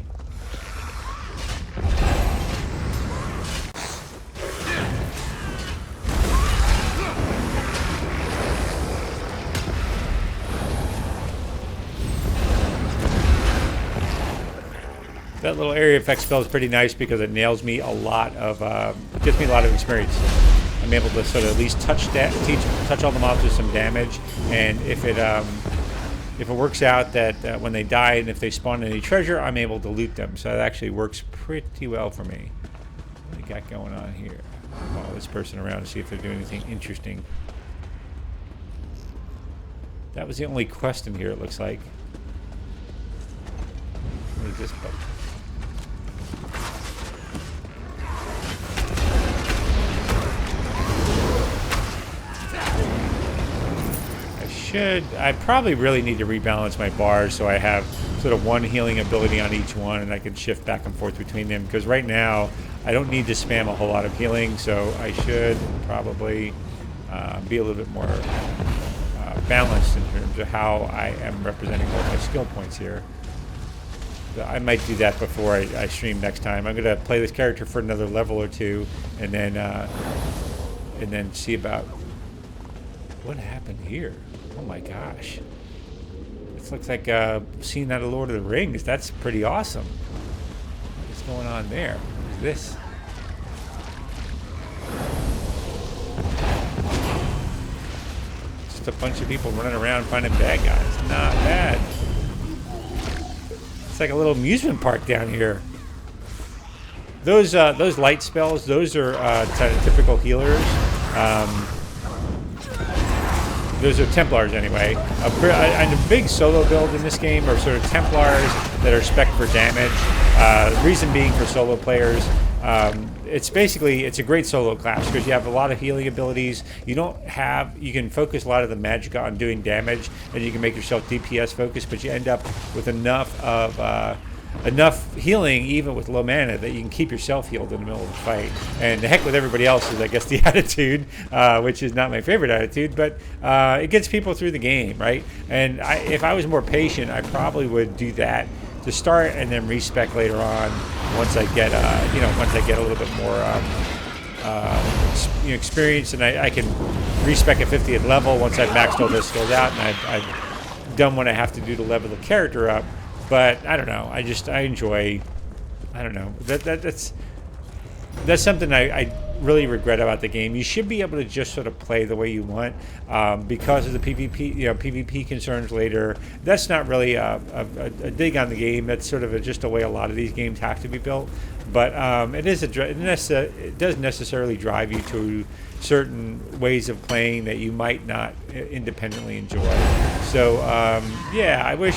Speaker 1: That little area effect spell is pretty nice because it nails me a lot of, gives me a lot of experience. I'm able to sort of at least touch all the mobs with some damage, and if it works out that when they die and if they spawn any treasure, I'm able to loot them. So that actually works pretty well for me. What do we got going on here? Follow this person around to see if they're doing anything interesting. That was the only quest in here, it looks like. What is this button? I probably really need to rebalance my bars so I have sort of one healing ability on each one, and I can shift back and forth between them, because right now I don't need to spam a whole lot of healing, so I should probably be a little bit more balanced in terms of how I am representing all my skill points here. So I might do that before I stream next time. I'm going to play this character for another level or two, and then see about what happened here. Oh my gosh. This looks like a scene out of Lord of the Rings. That's pretty awesome. What's going on there? What is this? Just a bunch of people running around finding bad guys. Not bad. It's like a little amusement park down here. those light spells, those are typical healers. Those are Templars anyway. And a big solo build in this game are sort of Templars that are spec for damage. Reason being for solo players, it's a great solo class because you have a lot of healing abilities. You can focus a lot of the magic on doing damage, and you can make yourself DPS focused, but you end up with enough healing even with low mana that you can keep yourself healed in the middle of the fight. And the heck with everybody else is, I guess, the attitude, which is not my favorite attitude, but it gets people through the game, right? And if I was more patient, I probably would do that to start and then respec later on once I get a little bit more experience, and I can respec at 50th level once I've maxed all those skills out and I've done what I have to do to level the character up. But I don't know. I enjoy. I don't know. That's something I really regret about the game. You should be able to just sort of play the way you want because of the PvP concerns later. That's not really a dig on the game. That's sort of just a way a lot of these games have to be built. But it does necessarily drive you to certain ways of playing that you might not independently enjoy. So yeah, I wish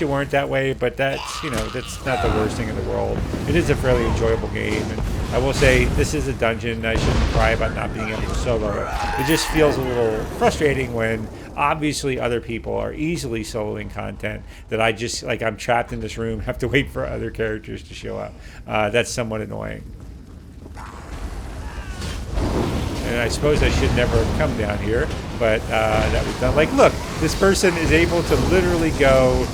Speaker 1: it weren't that way, but that's not the worst thing in the world. It is a fairly enjoyable game, and I will say this is a dungeon. I shouldn't cry about not being able to solo it. It just feels a little frustrating when obviously other people are easily soloing content that I'm trapped in this room, have to wait for other characters to show up. That's somewhat annoying. And I suppose I should never have come down here, but that was done. Like, look, this person is able to literally go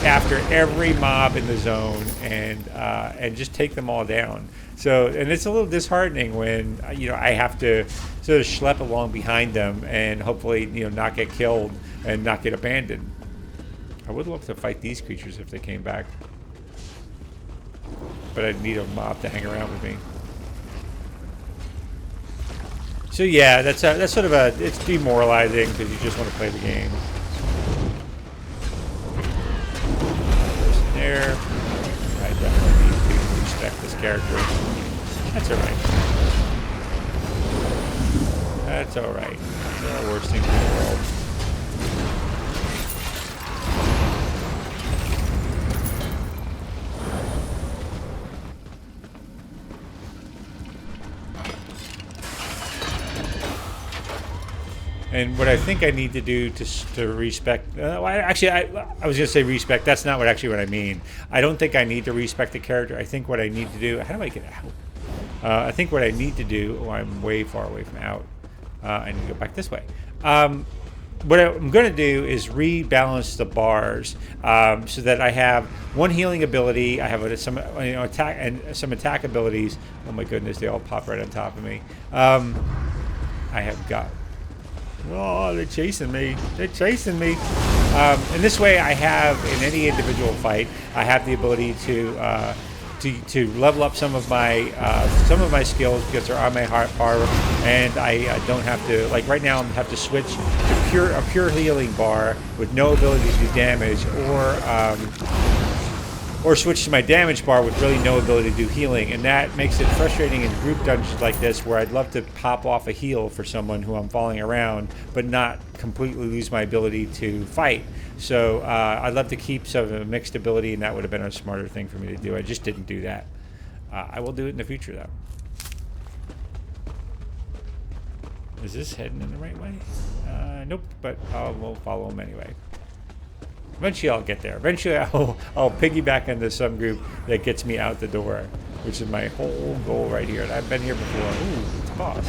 Speaker 1: after every mob in the zone and just take them all down. So, and it's a little disheartening when I have to sort of schlep along behind them and hopefully not get killed and not get abandoned. I would love to fight these creatures if they came back, but I'd need a mob to hang around with me. So yeah, that's sort of it's demoralizing because you just want to play the game. Person there. I definitely need to respect this character. That's alright. That's alright. There are worse things in the world. And what I think I need to do to respect, I was going to say respect. That's not what I mean. I don't think I need to respect the character. I think what I need to do, how do I get out? I think what I need to do, I'm way far away from out. I need to go back this way. What I'm going to do is rebalance the bars so that I have one healing ability. I have some attack and some attack abilities. Oh my goodness, they all pop right on top of me. I have got. Oh, they're chasing me. They're chasing me. And this way I have, in any individual fight, I have the ability to level up some of my skills because they're on my bar, and I don't have to, like right now, I have to switch to a pure healing bar with no ability to do damage, or switch to my damage bar with really no ability to do healing, and that makes it frustrating in group dungeons like this where I'd love to pop off a heal for someone who I'm following around but not completely lose my ability to fight. So I'd love to keep some of a mixed ability, and that would have been a smarter thing for me to do. I just didn't do that. I will do it in the future though. Is this heading in the right way? Nope, but we'll follow him anyway. Eventually I'll get there. Eventually I'll piggyback into some group that gets me out the door, which is my whole goal right here. And I've been here before. Ooh, it's a boss.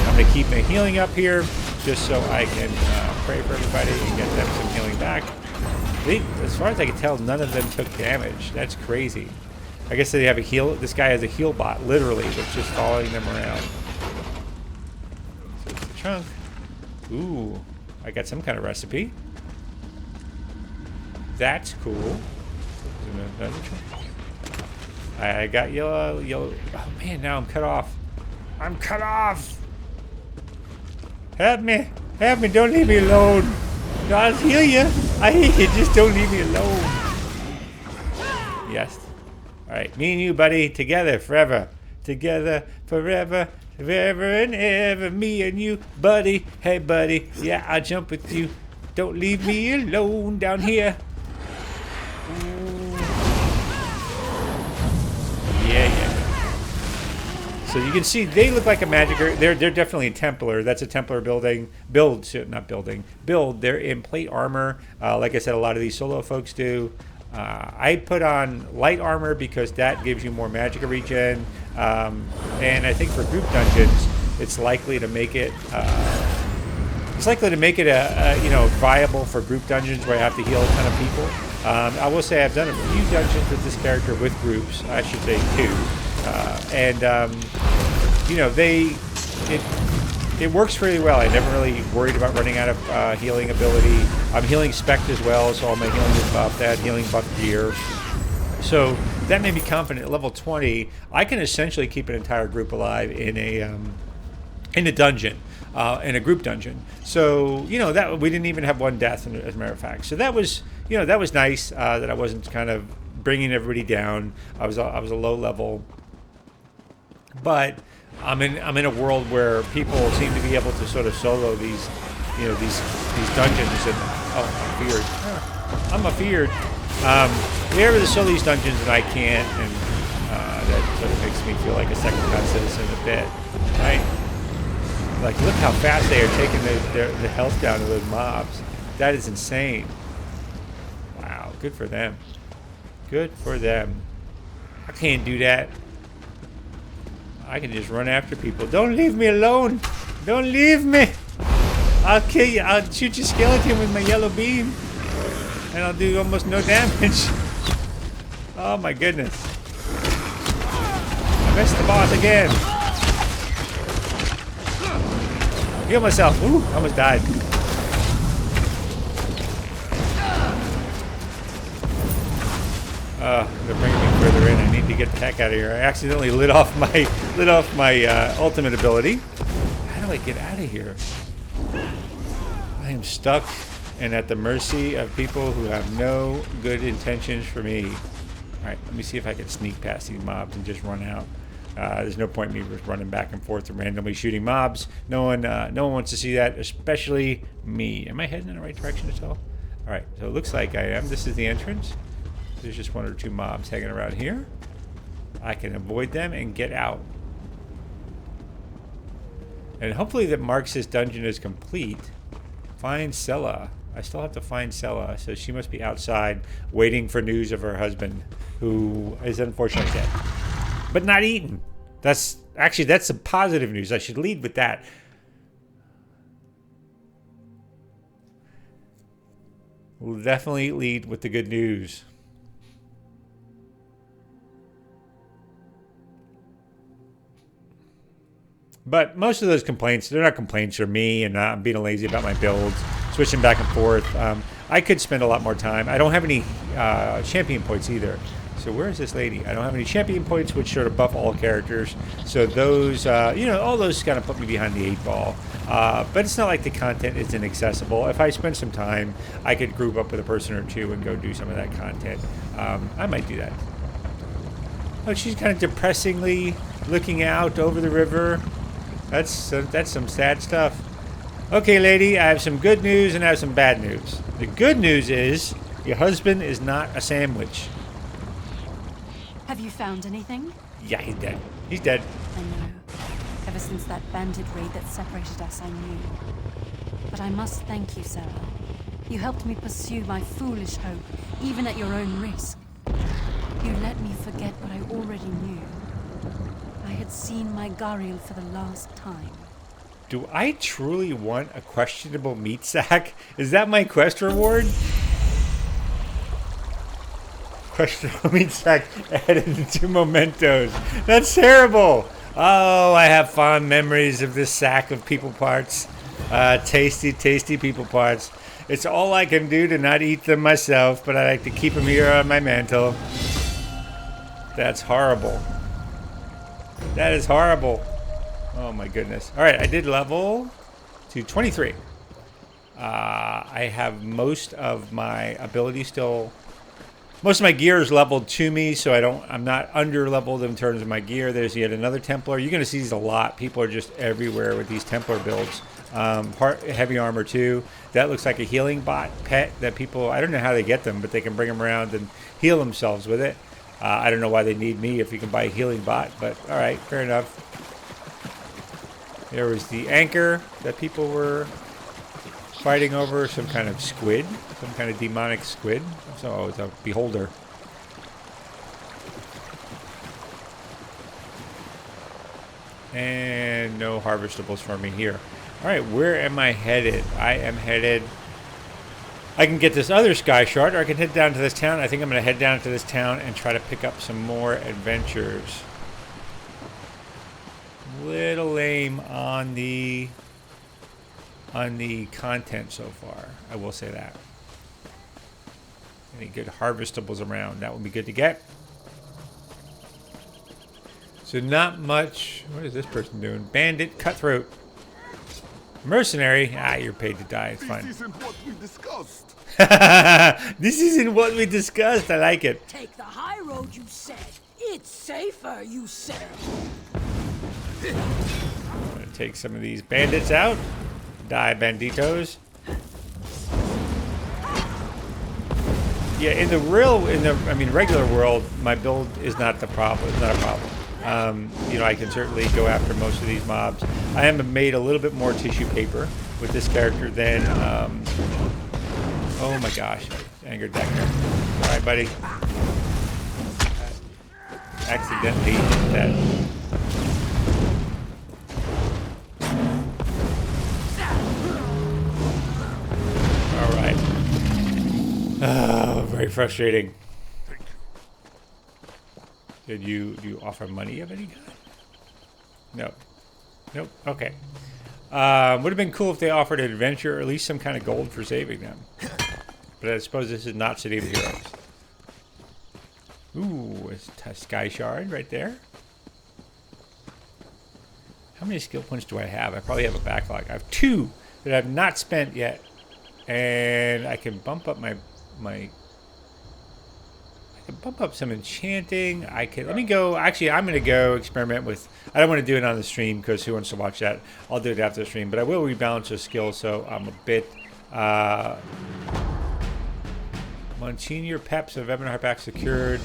Speaker 1: I'm going to keep my healing up here just so I can pray for everybody and get them some healing back. As far as I can tell, none of them took damage. That's crazy. I guess they have a heal. This guy has a heal bot, literally, that's just following them around. So it's a chunk. Ooh. I got some kind of recipe. That's cool. I got yellow. Oh man, now I'm cut off. I'm cut off. Help me. Help me. Don't leave me alone. I'll heal you. I hate you. Just don't leave me alone. Yes. All right, me and you, buddy, together forever. Together forever, forever and ever. Me and you, buddy. Hey, buddy. Yeah, I'll jump with you. Don't leave me alone down here. Yeah. So you can see they look like a magicer. They're definitely a Templar. That's a Templar build. They're in plate armor. Like I said, a lot of these solo folks do. I put on light armor because that gives you more magicka regen. And I think for group dungeons, it's likely to make it viable for group dungeons where I have to heal a ton of people. I will say I've done a few dungeons with this character with groups. I should say 2. It works really well. I never really worried about running out of healing ability. I'm healing spec as well, so all my healing is buffed. I had healing buff gear. So that made me confident at level 20, I can essentially keep an entire group alive in a dungeon, in a group dungeon. So, that we didn't even have one death, as a matter of fact. So that was, that was nice, that I wasn't kind of bringing everybody down. I was a low level. But I'm in a world where people seem to be able to sort of solo these dungeons, and I'm afeared. They're able to solo these dungeons and I can't, and that sort of makes me feel like a second-class citizen a bit, right? Like, look how fast they are taking the health down of those mobs. That is insane. Wow, good for them. Good for them. I can't do that. I can just run after people. Don't leave me alone. Don't leave me. I'll kill you. I'll shoot your skeleton with my yellow beam. And I'll do almost no damage. Oh my goodness. I missed the boss again. Heal myself. Ooh, I almost died. They're bringing me further in. I need to get the heck out of here. I accidentally lit off my ultimate ability. How do I get out of here? I am stuck and at the mercy of people who have no good intentions for me. All right, let me see if I can sneak past these mobs and just run out. There's no point in me just running back and forth and randomly shooting mobs. No one wants to see that, especially me. Am I heading in the right direction at all? All right, so it looks like I am. This is the entrance. There's just 1 or 2 mobs hanging around here. I can avoid them and get out. And hopefully that marks this dungeon as complete. Find Sella. I still have to find Sella, so she must be outside waiting for news of her husband, who is unfortunately dead. But not eaten. That's some positive news. I should lead with that. We'll definitely lead with the good news. But most of those complaints, they're not complaints from me, and I'm being lazy about my builds, switching back and forth. I could spend a lot more time. I don't have any champion points either. So where is this lady? I don't have any champion points, which sort of buff all characters. So those, all those kind of put me behind the 8 ball. But it's not like the content is inaccessible. If I spend some time, I could group up with a person or 2 and go do some of that content. I might do that. Oh, she's kind of depressingly looking out over the river. That's some sad stuff. Okay, lady, I have some good news and I have some bad news. The good news is your husband is not a sandwich.
Speaker 3: Have you found anything?
Speaker 1: Yeah, he's dead. He's dead.
Speaker 3: I know. Ever since that bandit raid that separated us, I knew. But I must thank you, Sarah. You helped me pursue my foolish hope, even at your own risk. You let me forget what I already knew. I had seen my Gariel for the last time.
Speaker 1: Do I truly want a questionable meat sack? Is that my quest reward? Questionable meat sack added into mementos. That's terrible. Oh, I have fond memories of this sack of people parts. Tasty, tasty people parts. It's all I can do to not eat them myself, but I like to keep them here on my mantle. That's horrible. That is horrible. Oh my goodness. All right, I did level to 23. I have most of my abilities still Most of my gear is leveled to me, so I'm not under leveled in terms of my gear. There's yet another Templar. You're going to see these a lot. People are just everywhere with these Templar builds. Heavy armor too. That looks like a healing bot pet that people, I don't know how they get them, but they can bring them around and heal themselves with it. I don't know why they need me if you can buy a healing bot, but all right, fair enough. There was the anchor that people were fighting over, some kind of squid, some kind of demonic squid. So it's a beholder. And no harvestables for me here. All right, where am I headed? I am headed... I can get this other sky shard, or I can head down to this town. I think I'm going to head down to this town and try to pick up some more adventures. Little lame on the content so far. I will say that. Any good harvestables around? That would be good to get. So not much. What is this person doing? Bandit, cutthroat, mercenary. Ah, you're paid to die. It's fine.
Speaker 9: This isn't what we discussed.
Speaker 1: This isn't what we discussed. I like it.
Speaker 10: Take the high road, you said. It's safer, you said.
Speaker 1: I'm gonna take some of these bandits out. Die, banditos. Yeah, in the regular world, my build is not the problem. It's not a problem. You know, I can certainly go after most of these mobs. I am made a little bit more tissue paper with this character than. Oh my gosh, I angered that guy. All right, buddy. Accidentally hit that. All right. Oh, very frustrating. Do you offer money of any kind? No. Nope. Okay. Would have been cool if they offered an adventure or at least some kind of gold for saving them. But I suppose this is not City of Heroes. Ooh, a sky shard right there. How many skill points do I have? I probably have a backlog. I have 2 that I've not spent yet. And I can bump up I can bump up some enchanting. Let me go. Actually, I'm going to go experiment with. I don't want to do it on the stream because who wants to watch that? I'll do it after the stream. But I will rebalance those skills, so I'm a bit. Monsignor Peps of Ebon Harpack secured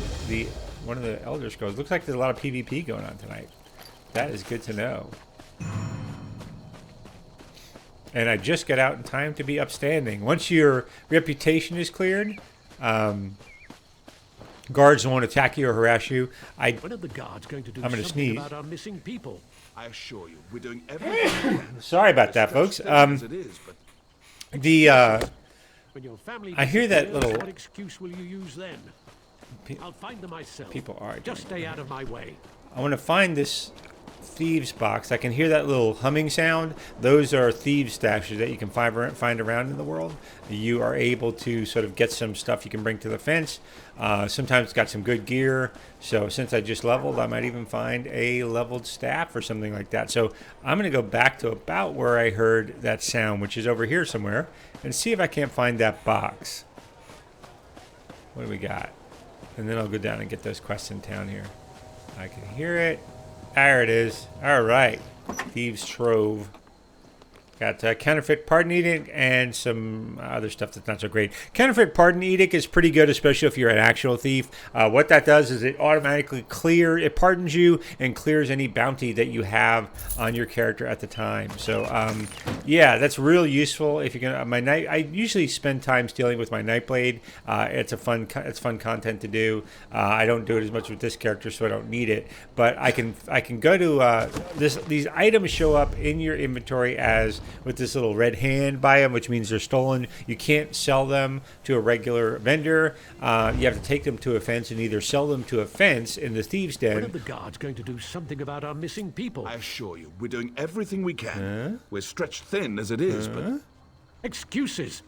Speaker 1: one of the Elder Scrolls. Looks like there's a lot of PvP going on tonight. That is good to know. And I just got out in time to be upstanding. Once your reputation is cleared, guards won't attack you or harass you.
Speaker 11: When are the guards going to do something
Speaker 1: sneeze.
Speaker 11: about our missing people?
Speaker 9: I assure you, we're doing everything we can.
Speaker 1: Sorry about that, folks.
Speaker 11: When your family
Speaker 1: I hear that little.
Speaker 11: What excuse will you use then? I'll find them myself.
Speaker 1: People are.
Speaker 11: Just stay out of my way.
Speaker 1: I want to find this thieves box. I can hear that little humming sound. Those are thieves stashes that you can find around in the world. You are able to sort of get some stuff you can bring to the fence. Sometimes it's got some good gear. So since I just leveled, I might even find a leveled staff or something like that. So I'm going to go back to about where I heard that sound, which is over here somewhere, and see if I can't find that box. What do we got? And then I'll go down and get those quests in town here. I can hear it. There it is. All right. Thieves' Trove. Got Counterfeit Pardon Edict and some other stuff that's not so great. Counterfeit Pardon Edict is pretty good, especially if you're an actual thief. What that does is it automatically pardons you and clears any bounty that you have on your character at the time. So, yeah, that's real useful. If you're gonna, I usually spend time stealing with my Nightblade. It's fun content to do. I don't do it as much with this character, so I don't need it. But I can go to these items show up in your inventory as with this little red hand by them, which means they're stolen. You can't sell them to a regular vendor. You have to take them to a fence and either sell them to a fence in the thieves' den.
Speaker 11: When are the guards going to do something about our missing people?
Speaker 9: I assure you, we're doing everything we can. We're stretched thin as it is, but...
Speaker 11: Excuses.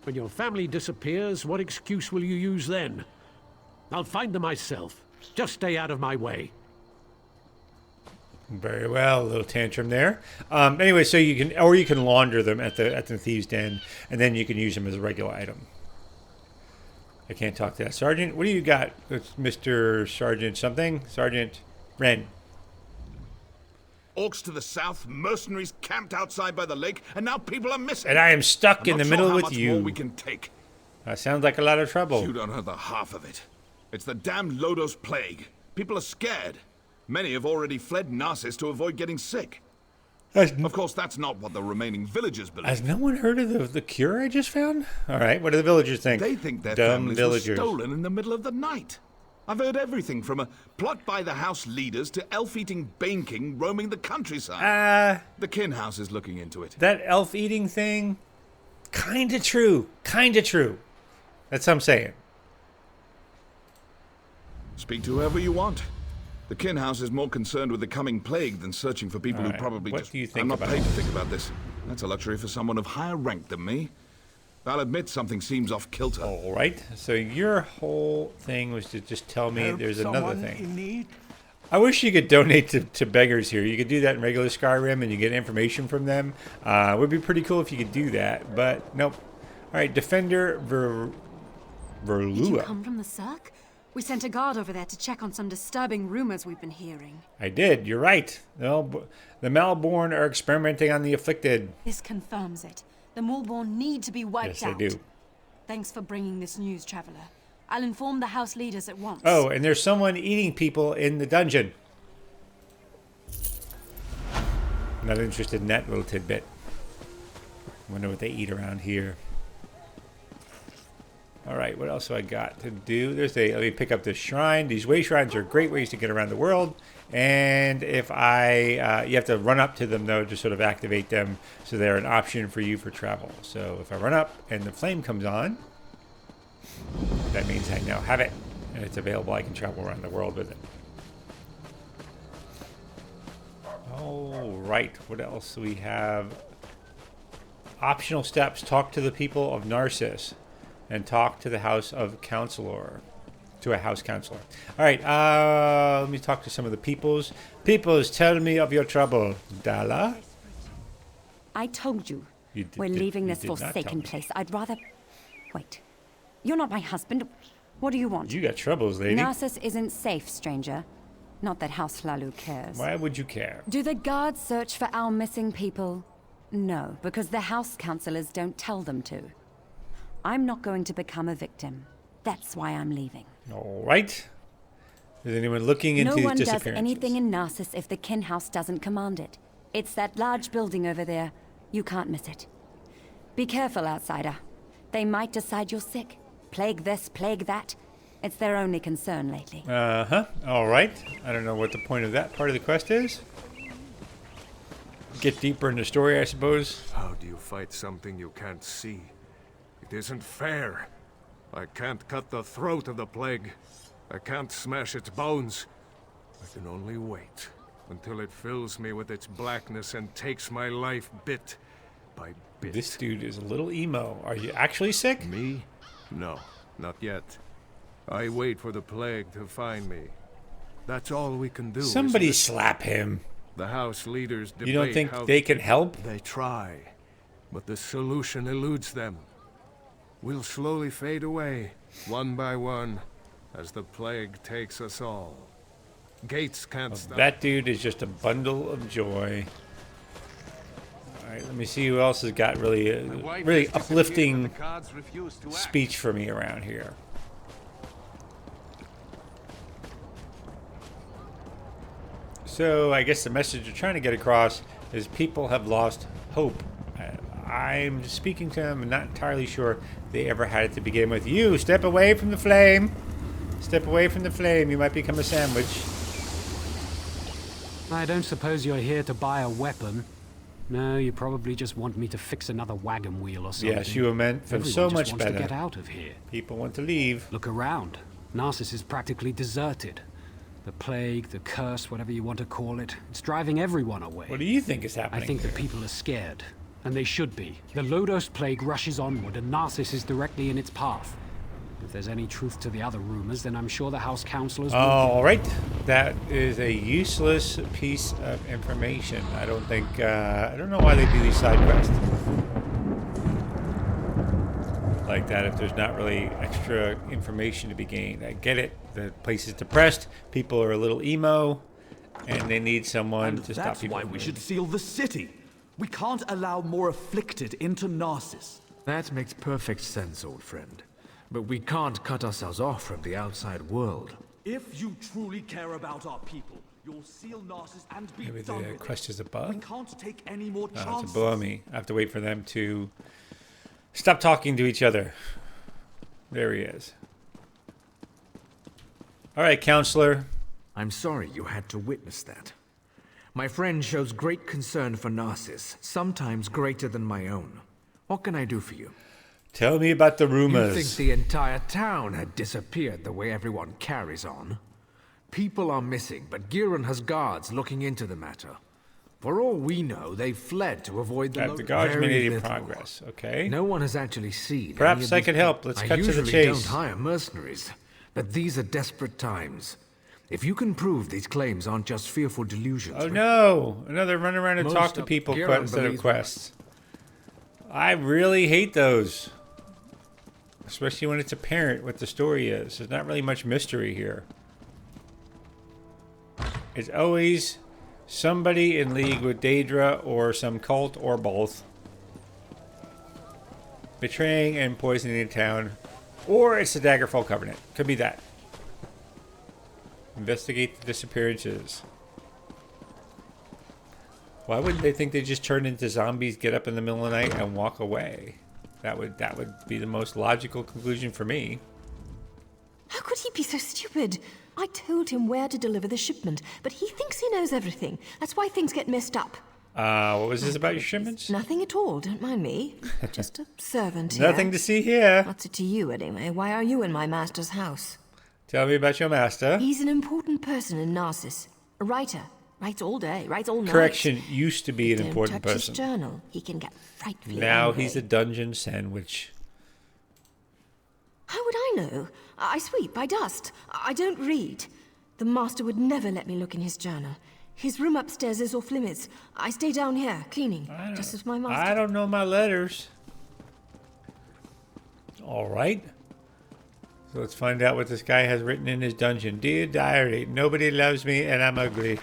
Speaker 11: When your family disappears, what excuse will you use then? I'll find them myself. Just stay out of my way.
Speaker 1: Very well, a little tantrum there. Anyway, so you can launder them at the thieves' den, and then you can use them as a regular item. I can't talk to that. Sergeant, what do you got? It's Mr. Sergeant something? Sergeant Wren.
Speaker 9: Orcs to the south, mercenaries camped outside by the lake, and now people are missing.
Speaker 1: And I am stuck in the middle
Speaker 9: how
Speaker 1: with
Speaker 9: much
Speaker 1: you.
Speaker 9: More we can take.
Speaker 1: That sounds like a lot of trouble.
Speaker 9: You don't know the half of it. It's the damned Lodos plague. People are scared. Many have already fled Narcissus to avoid getting sick. Of course, that's not what the remaining villagers believe.
Speaker 1: Has no one heard of the cure I just found? All right, what do the villagers think?
Speaker 9: They think their
Speaker 1: Dumb
Speaker 9: families
Speaker 1: villagers.
Speaker 9: were stolen in the middle of the night. I've heard everything from a plot by the house leaders to elf-eating Bane King roaming the countryside. The kin house is looking into it.
Speaker 1: That elf-eating thing, kinda true. Kinda true. That's what I'm saying.
Speaker 9: Speak to whoever you want. The kin house is more concerned with the coming plague than searching for people who probably
Speaker 1: what
Speaker 9: just...
Speaker 1: do you think
Speaker 9: I'm not
Speaker 1: about
Speaker 9: paid
Speaker 1: it?
Speaker 9: to think about this. That's a luxury for someone of higher rank than me. I'll admit something seems off kilter.
Speaker 1: All right. So your whole thing was to just tell me there's another thing.
Speaker 2: In need?
Speaker 1: I wish you could donate to beggars here. You could do that in regular Skyrim and you get information from them. It would be pretty cool if you could do that, but nope. All right, Defender Verlua.
Speaker 3: Did you come from the Cirque? We sent a guard over there to check on some disturbing rumors we've been hearing.
Speaker 1: I did. You're right. No, the Malborn are experimenting on the afflicted.
Speaker 3: This confirms it. The Malborn need to be wiped out.
Speaker 1: Yes, they do.
Speaker 3: Thanks for bringing this news, Traveler. I'll inform the house leaders at once.
Speaker 1: Oh, and there's someone eating people in the dungeon. Not interested in that little tidbit. Wonder what they eat around here. All right, what else do I got to do? Let me pick up this shrine. These way shrines are great ways to get around the world. And if you have to run up to them though to sort of activate them, so they're an option for you for travel. So if I run up and the flame comes on, that means I now have it and it's available. I can travel around the world with it. All right, what else do we have? Optional steps: talk to the people of Narcissus. And talk to the House of Counselor. To a House Counselor. All right, let me talk to some of the peoples. Peoples, tell me of your trouble. Dala?
Speaker 12: I told you. We're leaving this forsaken place. I'd rather... Wait. You're not my husband. What do you want?
Speaker 1: You got troubles, lady.
Speaker 12: Narcissus isn't safe, stranger. Not that House Lalu cares.
Speaker 1: Why would you care?
Speaker 12: Do the guards search for our missing people? No, because the House Counselors don't tell them to. I'm not going to become a victim. That's why I'm leaving.
Speaker 1: All right. Is anyone looking into these disappearances?
Speaker 12: No one does anything in Narcissus if the kin house doesn't command it. It's that large building over there. You can't miss it. Be careful, outsider. They might decide you're sick. Plague this, plague that. It's their only concern lately.
Speaker 1: Uh-huh. All right. I don't know what the point of that part of the quest is. Get deeper in the story, I suppose.
Speaker 13: How do you fight something you can't see? It isn't fair. I can't cut the throat of the plague. I can't smash its bones. I can only wait until it fills me with its blackness and takes my life bit by bit.
Speaker 1: This dude is a little emo. Are you actually sick?
Speaker 13: Me? No, not yet. I wait for the plague to find me. That's all we can do.
Speaker 1: Somebody slap him.
Speaker 13: The house leaders debate.
Speaker 1: You don't think they can help?
Speaker 13: They try, but the solution eludes them. We'll slowly fade away, one by one, as the plague takes us all. Gates can't stop.
Speaker 1: That dude is just a bundle of joy. All right, let me see who else has got really uplifting speech for me around here. So I guess the message you're trying to get across is people have lost hope. I'm speaking to them and not entirely sure they ever had it to begin with. You, step away from the flame. Step away from the flame. You might become a sandwich.
Speaker 11: I don't suppose you're here to buy a weapon. No, you probably just want me to fix another wagon wheel or something.
Speaker 1: Yes, you were meant for so much
Speaker 11: wants
Speaker 1: better.
Speaker 11: To get out of here.
Speaker 1: People want to leave.
Speaker 11: Look around. Narcissus is practically deserted. The plague, the curse, whatever you want to call it, it's driving everyone away.
Speaker 1: What do you think is happening?
Speaker 11: I think the people are scared. And they should be. The Lodos plague rushes onward, and Narcissus is directly in its path. If there's any truth to the other rumors, then I'm sure the House Counselors will...
Speaker 1: All right. That is a useless piece of information. I don't think... I don't know why they do these side quests. like that if there's not really extra information to be gained. I get it. The place is depressed. People are a little emo, and they need someone to stop people.
Speaker 7: That's why we should seal the city. We can't allow more afflicted into Narcissus.
Speaker 4: That makes perfect sense, old friend. But we can't cut ourselves off from the outside world.
Speaker 7: If you truly care about our people, you'll seal Narcissus and be
Speaker 1: Maybe
Speaker 7: done
Speaker 1: the
Speaker 7: with
Speaker 1: quest
Speaker 7: it.
Speaker 1: is above?
Speaker 7: We can't take any more
Speaker 1: Oh,
Speaker 7: chances.
Speaker 1: it's below me. I have to wait for them to stop talking to each other. There he is. All right, counselor.
Speaker 4: I'm sorry you had to witness that. My friend shows great concern for Narcissus, sometimes greater than my own. What can I do for you?
Speaker 1: Tell me about the rumors.
Speaker 4: You think the entire town had disappeared the way everyone carries on? People are missing, but Giron has guards looking into the matter. For all we know, they fled to avoid the
Speaker 1: The guards
Speaker 4: very
Speaker 1: made
Speaker 4: little.
Speaker 1: progress, okay?
Speaker 4: No one has actually seen.
Speaker 1: Perhaps I could help. Let's cut to the
Speaker 4: I usually
Speaker 1: chase.
Speaker 4: don't hire mercenaries, but these are desperate times. If you can prove these claims aren't just fearful delusions...
Speaker 1: Oh no! Another run around and talk to people
Speaker 4: Giron
Speaker 1: instead of
Speaker 4: believes
Speaker 1: quests. I really hate those. Especially when it's apparent what the story is. There's not really much mystery here. It's always somebody in league with Daedra or some cult or both. Betraying and poisoning the town. Or it's the Daggerfall Covenant. Could be that. Investigate the disappearances. Why wouldn't they think they just turn into zombies, get up in the middle of the night, and walk away? That would be the most logical conclusion for me.
Speaker 8: How could he be so stupid? I told him where to deliver the shipment, but he thinks he knows everything. That's why things get messed up.
Speaker 1: What was this about your shipments?
Speaker 8: Nothing at all, don't mind me. Just a servant here.
Speaker 1: Nothing to see here.
Speaker 8: What's it to you, anyway? Why are you in my master's house?
Speaker 1: Tell me about your master.
Speaker 8: He's an important person in Narcissus. A writer. Writes all day, writes all night.
Speaker 1: Correction, used to be an important
Speaker 8: Don't touch
Speaker 1: person.
Speaker 8: his journal. He can get frightfully
Speaker 1: Now
Speaker 8: angry.
Speaker 1: he's a dungeon sandwich.
Speaker 8: How would I know? I sweep, I dust. I don't read. The master would never let me look in his journal. His room upstairs is off limits. I stay down here, cleaning, just as my master...
Speaker 1: I don't know my letters. All right. So let's find out what this guy has written in his dungeon. Dear diary, nobody loves me and I'm ugly.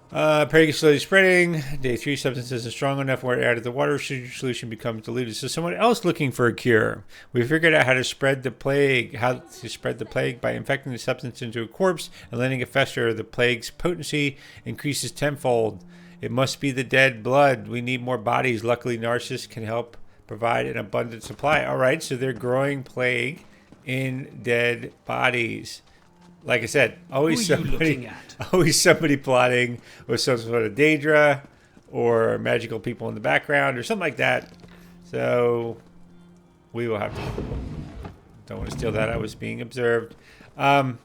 Speaker 1: Plague is slowly spreading. Day 3, substance isn't strong enough where added the water solution becomes diluted. So someone else looking for a cure. We figured out how to spread the plague. By infecting the substance into a corpse and letting it fester. The plague's potency increases tenfold. It must be the dead blood. We need more bodies. Luckily, Narcissus can help provide an abundant supply. All right, so they're growing plague in dead bodies. Like I said, always somebody plotting with some sort of Daedra or magical people in the background or something like that. So we will have to. Don't want to steal that. I was being observed. So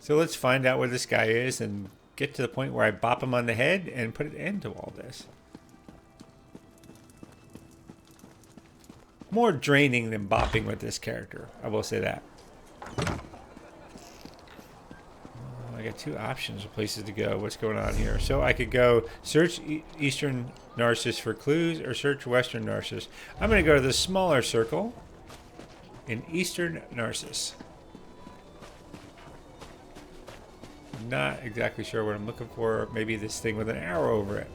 Speaker 1: let's find out where this guy is and get to the point where I bop him on the head and put an end to all this. More draining than bopping with this character. I will say that. I got two options of places to go. What's going on here? So I could go search Eastern Narcissus for clues or search Western Narcissus. I'm going to go to the smaller circle in Eastern Narcissus. Not exactly sure what I'm looking for. Maybe this thing with an arrow over it.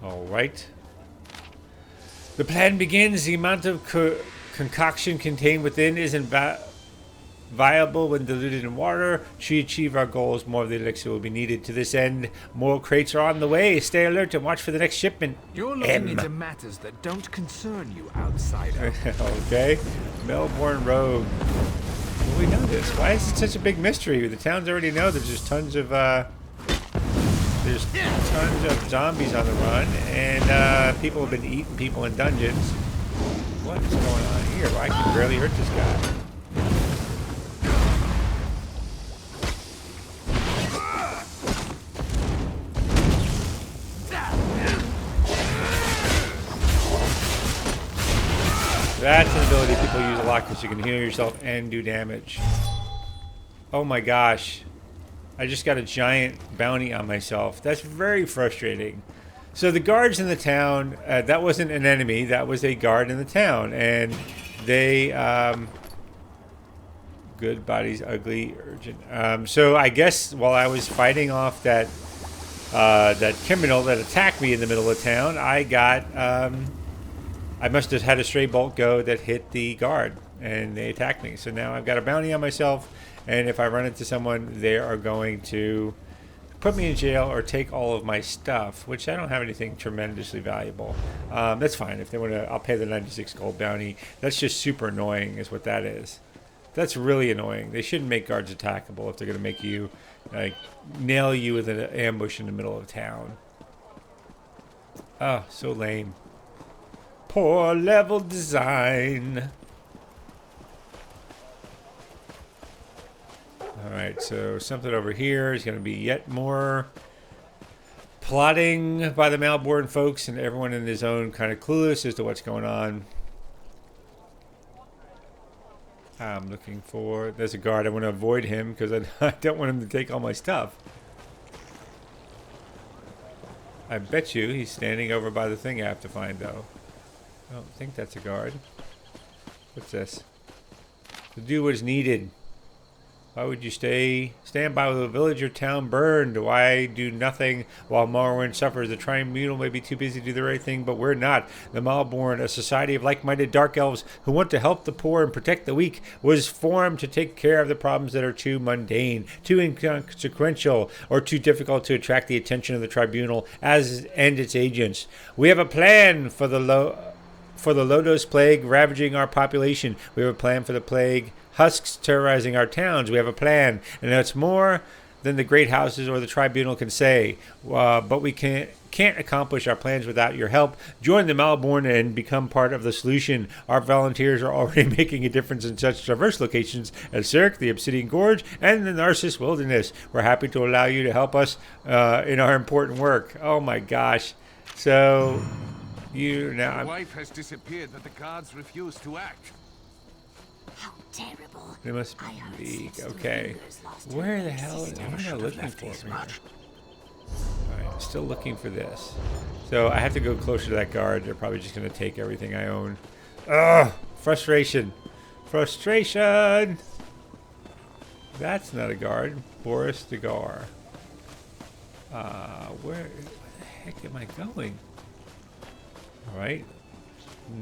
Speaker 1: All right. The plan begins. The amount of concoction contained within isn't viable when diluted in water. To achieve our goals, more of the elixir will be needed. To this end, more crates are on the way. Stay alert and watch for the next shipment.
Speaker 4: You're looking into matters that don't concern you, outsider.
Speaker 1: Okay. Melbourne Road. Well, we know this. Why is it such a big mystery? The towns already know there's just tons of zombies on the run, and people have been eating people in dungeons. What is going on here? Well, I can barely hurt this guy. That's an ability people use a lot because you can heal yourself and do damage. Oh my gosh. I just got a giant bounty on myself. That's very frustrating. So the guards in the town, that wasn't an enemy. That was a guard in the town. And they... good bodies, ugly, urgent. So I guess while I was fighting off that criminal that attacked me in the middle of town, I got... I must have had a stray bolt go that hit the guard. And they attacked me. So now I've got a bounty on myself. And if I run into someone, they are going to put me in jail or take all of my stuff, which I don't have anything tremendously valuable. That's fine. If they want to, I'll pay the 96 gold bounty. That's just super annoying is what that is. That's really annoying. They shouldn't make guards attackable if they're going to make you, like, nail you with an ambush in the middle of town. Oh, so lame. Poor level design. Alright, so something over here is going to be yet more plotting by the Malborn folks, and everyone in his own kind of clueless as to what's going on. I'm looking for... There's a guard. I want to avoid him because I don't want him to take all my stuff. I bet you he's standing over by the thing I have to find, though. I don't think that's a guard. What's this? To do what is needed. Why would you stand by with a village or town burned? Why do nothing while Morrowind suffers? The tribunal may be too busy to do the right thing, but we're not. The Malborn, a society of like-minded dark elves who want to help the poor and protect the weak, was formed to take care of the problems that are too mundane, too inconsequential, or too difficult to attract the attention of the tribunal and its agents. We have a plan for the Lodos plague ravaging our population. We have a plan for the plague husks terrorizing our towns. We have a plan, and that's more than the great houses or the tribunal can say. But we can't accomplish our plans without your help. Join the Malborn and become part of the solution. Our volunteers are already making a difference in such diverse locations as Cirque, the Obsidian Gorge, and the Narcissus Wilderness. We're happy to allow you to help us in our important work. Oh my gosh. So,
Speaker 13: My wife has disappeared, but the guards refuse to act.
Speaker 3: How terrible.
Speaker 1: They must be... Okay. Where the hell am I looking for? Alright, still looking for this. So I have to go closer to that guard. They're probably just going to take everything I own. Ugh! Frustration. Frustration! That's not a guard. Boris Degar. Where the heck am I going? Alright.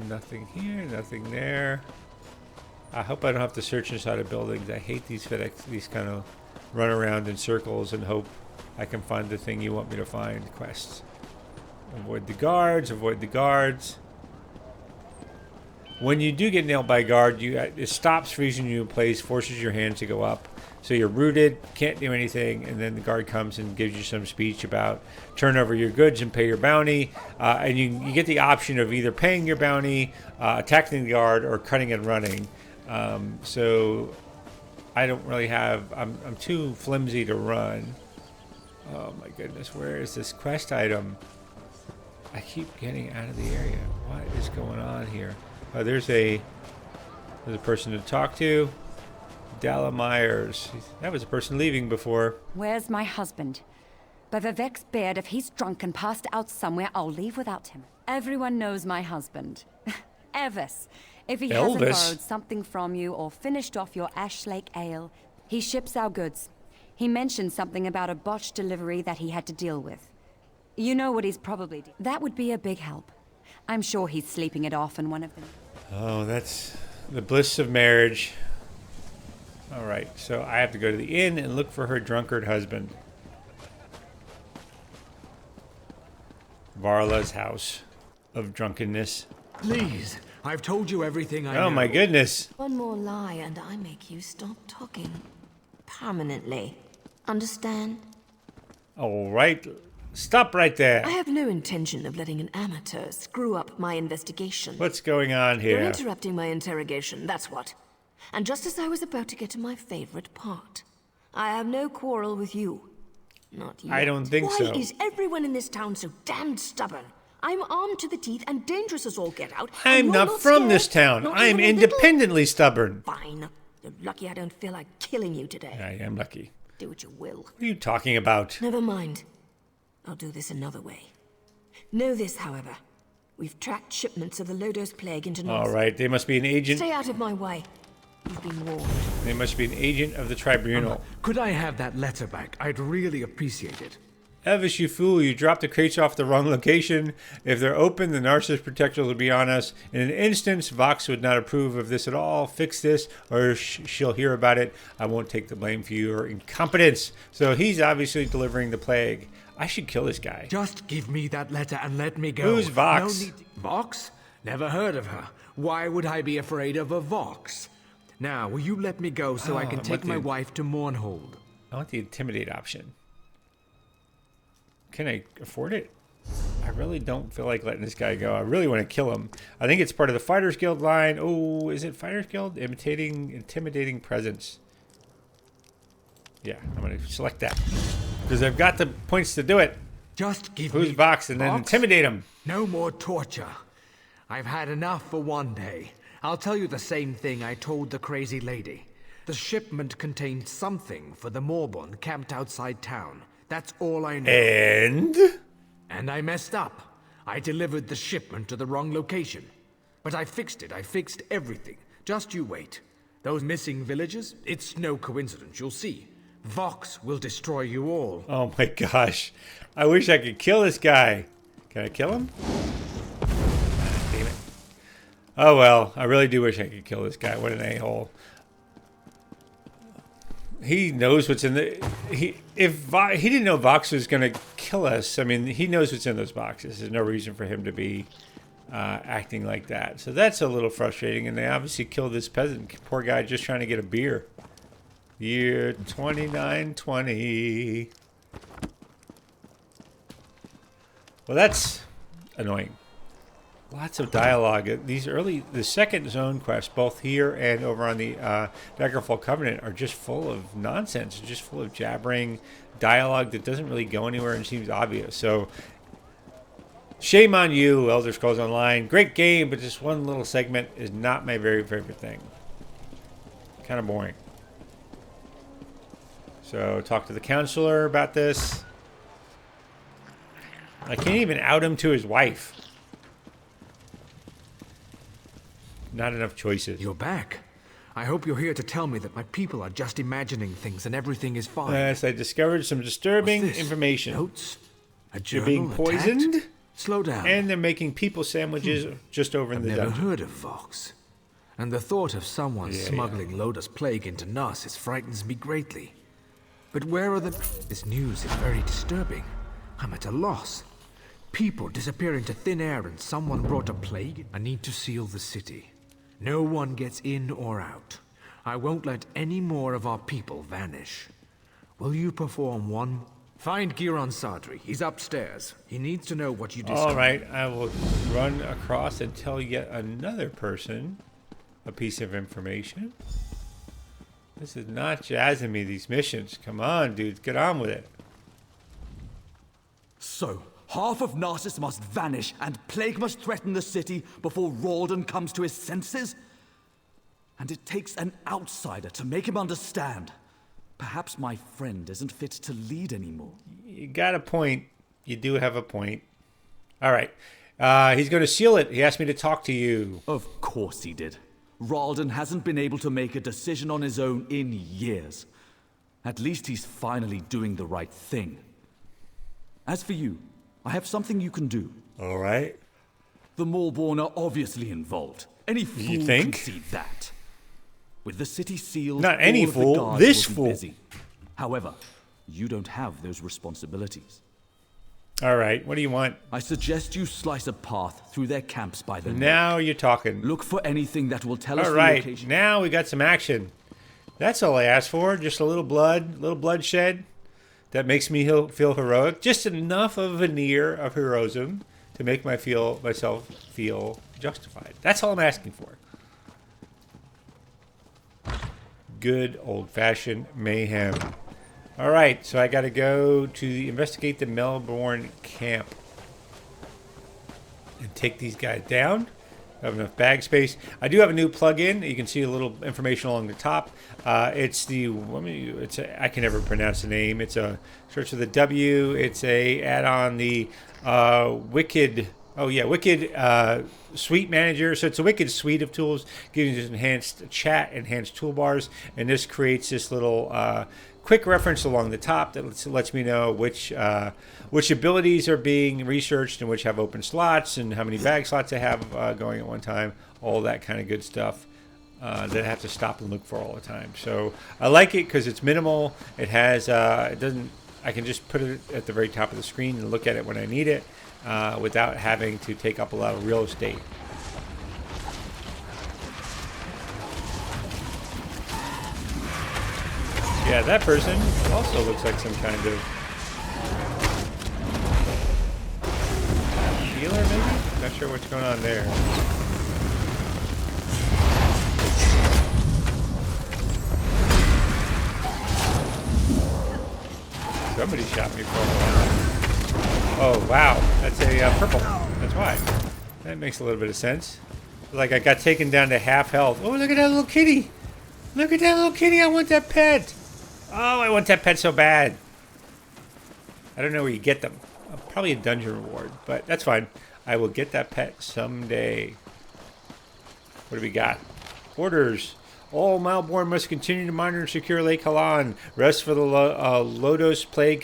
Speaker 1: Nothing here, nothing there. I hope I don't have to search inside of buildings. I hate these kind of run around in circles and hope I can find the thing you want me to find quests. Avoid the guards, avoid the guards. When you do get nailed by a guard, it stops freezing you in place, forces your hands to go up. So you're rooted, can't do anything, and then the guard comes and gives you some speech about turn over your goods and pay your bounty. And you get the option of either paying your bounty, attacking the guard, or cutting and running. So I don't really have... I'm too flimsy to run. Oh my goodness, where is this quest item? I keep getting out of the area. What is going on here? Oh, there's a person to talk to. Dalla Myers. That was a person leaving before.
Speaker 12: Where's my husband? By Vivek's beard, if he's drunk and passed out somewhere, I'll leave without him. Everyone knows my husband. Elvis. If he hasn't borrowed something from you or finished off your Ash Lake ale, he ships our goods. He mentioned something about a botched delivery that he had to deal with. You know what he's probably doing. That would be a big help. I'm sure he's sleeping it off in one of them.
Speaker 1: Oh, that's the bliss of marriage. All right, so I have to go to the inn and look for her drunkard husband. Varla's house of drunkenness.
Speaker 7: Please, I've told you everything I know.
Speaker 1: Oh my goodness.
Speaker 8: One more lie and I make you stop talking. Permanently. Understand?
Speaker 1: All right, stop right there.
Speaker 8: I have no intention of letting an amateur screw up my investigation.
Speaker 1: What's going on here?
Speaker 8: You're interrupting my interrogation, that's what. And just as I was about to get to my favorite part, I have no quarrel with you. Not yet.
Speaker 1: I don't think so.
Speaker 8: Why is everyone in this town so damned stubborn? I'm armed to the teeth and dangerous as all get out.
Speaker 1: I'm not from this town. I'm independently stubborn.
Speaker 8: Fine. You're lucky I don't feel like killing you today.
Speaker 1: I am lucky.
Speaker 8: Do what you will.
Speaker 1: What are you talking about?
Speaker 8: Never mind. I'll do this another way. Know this, however. We've tracked shipments of the Lodos plague into North.
Speaker 1: All right, they must be an agent.
Speaker 8: Stay out of my way. You've been warned.
Speaker 1: They must be an agent of the tribunal.
Speaker 4: Could I have that letter back? I'd really appreciate it.
Speaker 1: Elvis, you fool, you dropped the crates off the wrong location. If they're open, the Narcissus protectors will be on us. In an instance, Vox would not approve of this at all. Fix this, or she'll hear about it. I won't take the blame for your incompetence. So he's obviously delivering the plague. I should kill this guy.
Speaker 4: Just give me that letter and let me go.
Speaker 1: Who's Vox?
Speaker 4: No need... Vox? Never heard of her. Why would I be afraid of a Vox? Now, will you let me go so I can take my wife to Mournhold?
Speaker 1: I want the intimidate option. Can I afford it? I really don't feel like letting this guy go. I really want to kill him. I think it's part of the Fighters Guild line. Oh, is it Fighters Guild? Intimidating presence. Yeah, I'm going to select that. Because I've got the points to do it.
Speaker 4: Just give
Speaker 1: Who's
Speaker 4: me
Speaker 1: Vox and then intimidate him.
Speaker 4: No more torture. I've had enough for one day. I'll tell you the same thing I told the crazy lady. The shipment contained something for the Morborn camped outside town. That's all I know. And I messed up. I delivered the shipment to the wrong location. But I fixed it. I fixed everything. Just you wait. Those missing villagers, it's no coincidence, you'll see. Vox will destroy you all.
Speaker 1: Oh my gosh. I wish I could kill this guy. Can I kill him? Damn it. Oh well, I really do wish I could kill this guy. What an a-hole. He knows what's in the... He didn't know Vox was going to kill us. I mean, he knows what's in those boxes. There's no reason for him to be acting like that. So that's a little frustrating. And they obviously killed this peasant. Poor guy just trying to get a beer. Year 2920. Well, that's annoying. Lots of dialogue. The second zone quests, both here and over on the Daggerfall Covenant, are just full of nonsense, just full of jabbering dialogue that doesn't really go anywhere and seems obvious. So, shame on you, Elder Scrolls Online. Great game, but just one little segment is not my very favorite thing. Kind of boring. So, talk to the counselor about this. I can't even out him to his wife. Not enough choices.
Speaker 4: You're back. I hope you're here to tell me that my people are just imagining things and everything is fine.
Speaker 1: Yes, I discovered some disturbing information.
Speaker 4: Notes? A
Speaker 1: They're
Speaker 4: journal
Speaker 1: being poisoned.
Speaker 4: attacked? Slow down.
Speaker 1: And they're making people sandwiches just over in the
Speaker 4: Never
Speaker 1: dungeon.
Speaker 4: heard of Vox. And the thought of someone smuggling Lotus plague into Narcissus frightens me greatly. But where are the... This news is very disturbing. I'm at a loss. People disappear into thin air and someone brought a plague. I need to seal the city. No one gets in or out. I won't let any more of our people vanish. Will you perform one? Find Giron Sadri. He's upstairs. He needs to know what you discovered.
Speaker 1: All right, I will run across and tell yet another person a piece of information. This is not jazzing me, these missions. Come on, dudes, get on with it.
Speaker 7: So, half of Narcissus must vanish and plague must threaten the city before Rawdon comes to his senses? And it takes an outsider to make him understand. Perhaps my friend isn't fit to lead anymore.
Speaker 1: You got a point. You do have a point. All right. He's going to seal it. He asked me to talk to you.
Speaker 7: Of course he did. Rawdon hasn't been able to make a decision on his own in years. At least he's finally doing the right thing. As for you, I have something you can do.
Speaker 1: All right.
Speaker 7: The Morborn are obviously involved. Any fool can see that. With the city sealed,
Speaker 1: not any fool, this fool.
Speaker 7: Busy. However, you don't have those responsibilities.
Speaker 1: All right, what do you want?
Speaker 7: I suggest you slice a path through their camps by the
Speaker 1: Now you're talking.
Speaker 7: Look for anything that will tell us the
Speaker 1: location.
Speaker 7: location.
Speaker 1: Now we got some action. That's all I asked for. Just a little blood, little bloodshed. That makes me feel heroic. Just enough of a veneer of heroism to make myself feel justified. That's all I'm asking for. Good old-fashioned mayhem. All right, so I got to go to investigate the Melbourne camp and take these guys down. have enough bag space. I do have a new plug-in. You can see a little information along the top. It's the I can never pronounce the name. It's a starts with a W. It's a add-on the Wicked. Oh yeah, Wicked Suite Manager. So it's a Wicked suite of tools, giving you enhanced chat, enhanced toolbars, and this creates this little quick reference along the top that lets me know which abilities are being researched and which have open slots and how many bag slots I have going at one time. All that kind of good stuff that I have to stop and look for all the time. So I like it because it's minimal. It has it doesn't. I can just put it at the very top of the screen and look at it when I need it without having to take up a lot of real estate. Yeah, that person also looks like some kind of healer, maybe? Not sure what's going on there. Somebody shot me for a while. Oh, wow. That's a purple. That's why. That makes a little bit of sense. Like I got taken down to half health. Oh, look at that little kitty. Look at that little kitty. I want that pet. Oh, I want that pet so bad. I don't know where you get them. Probably a dungeon reward, but that's fine. I will get that pet someday. What do we got? Orders. All Malborn must continue to monitor and secure Lake Halan. Tests for the Lodos plague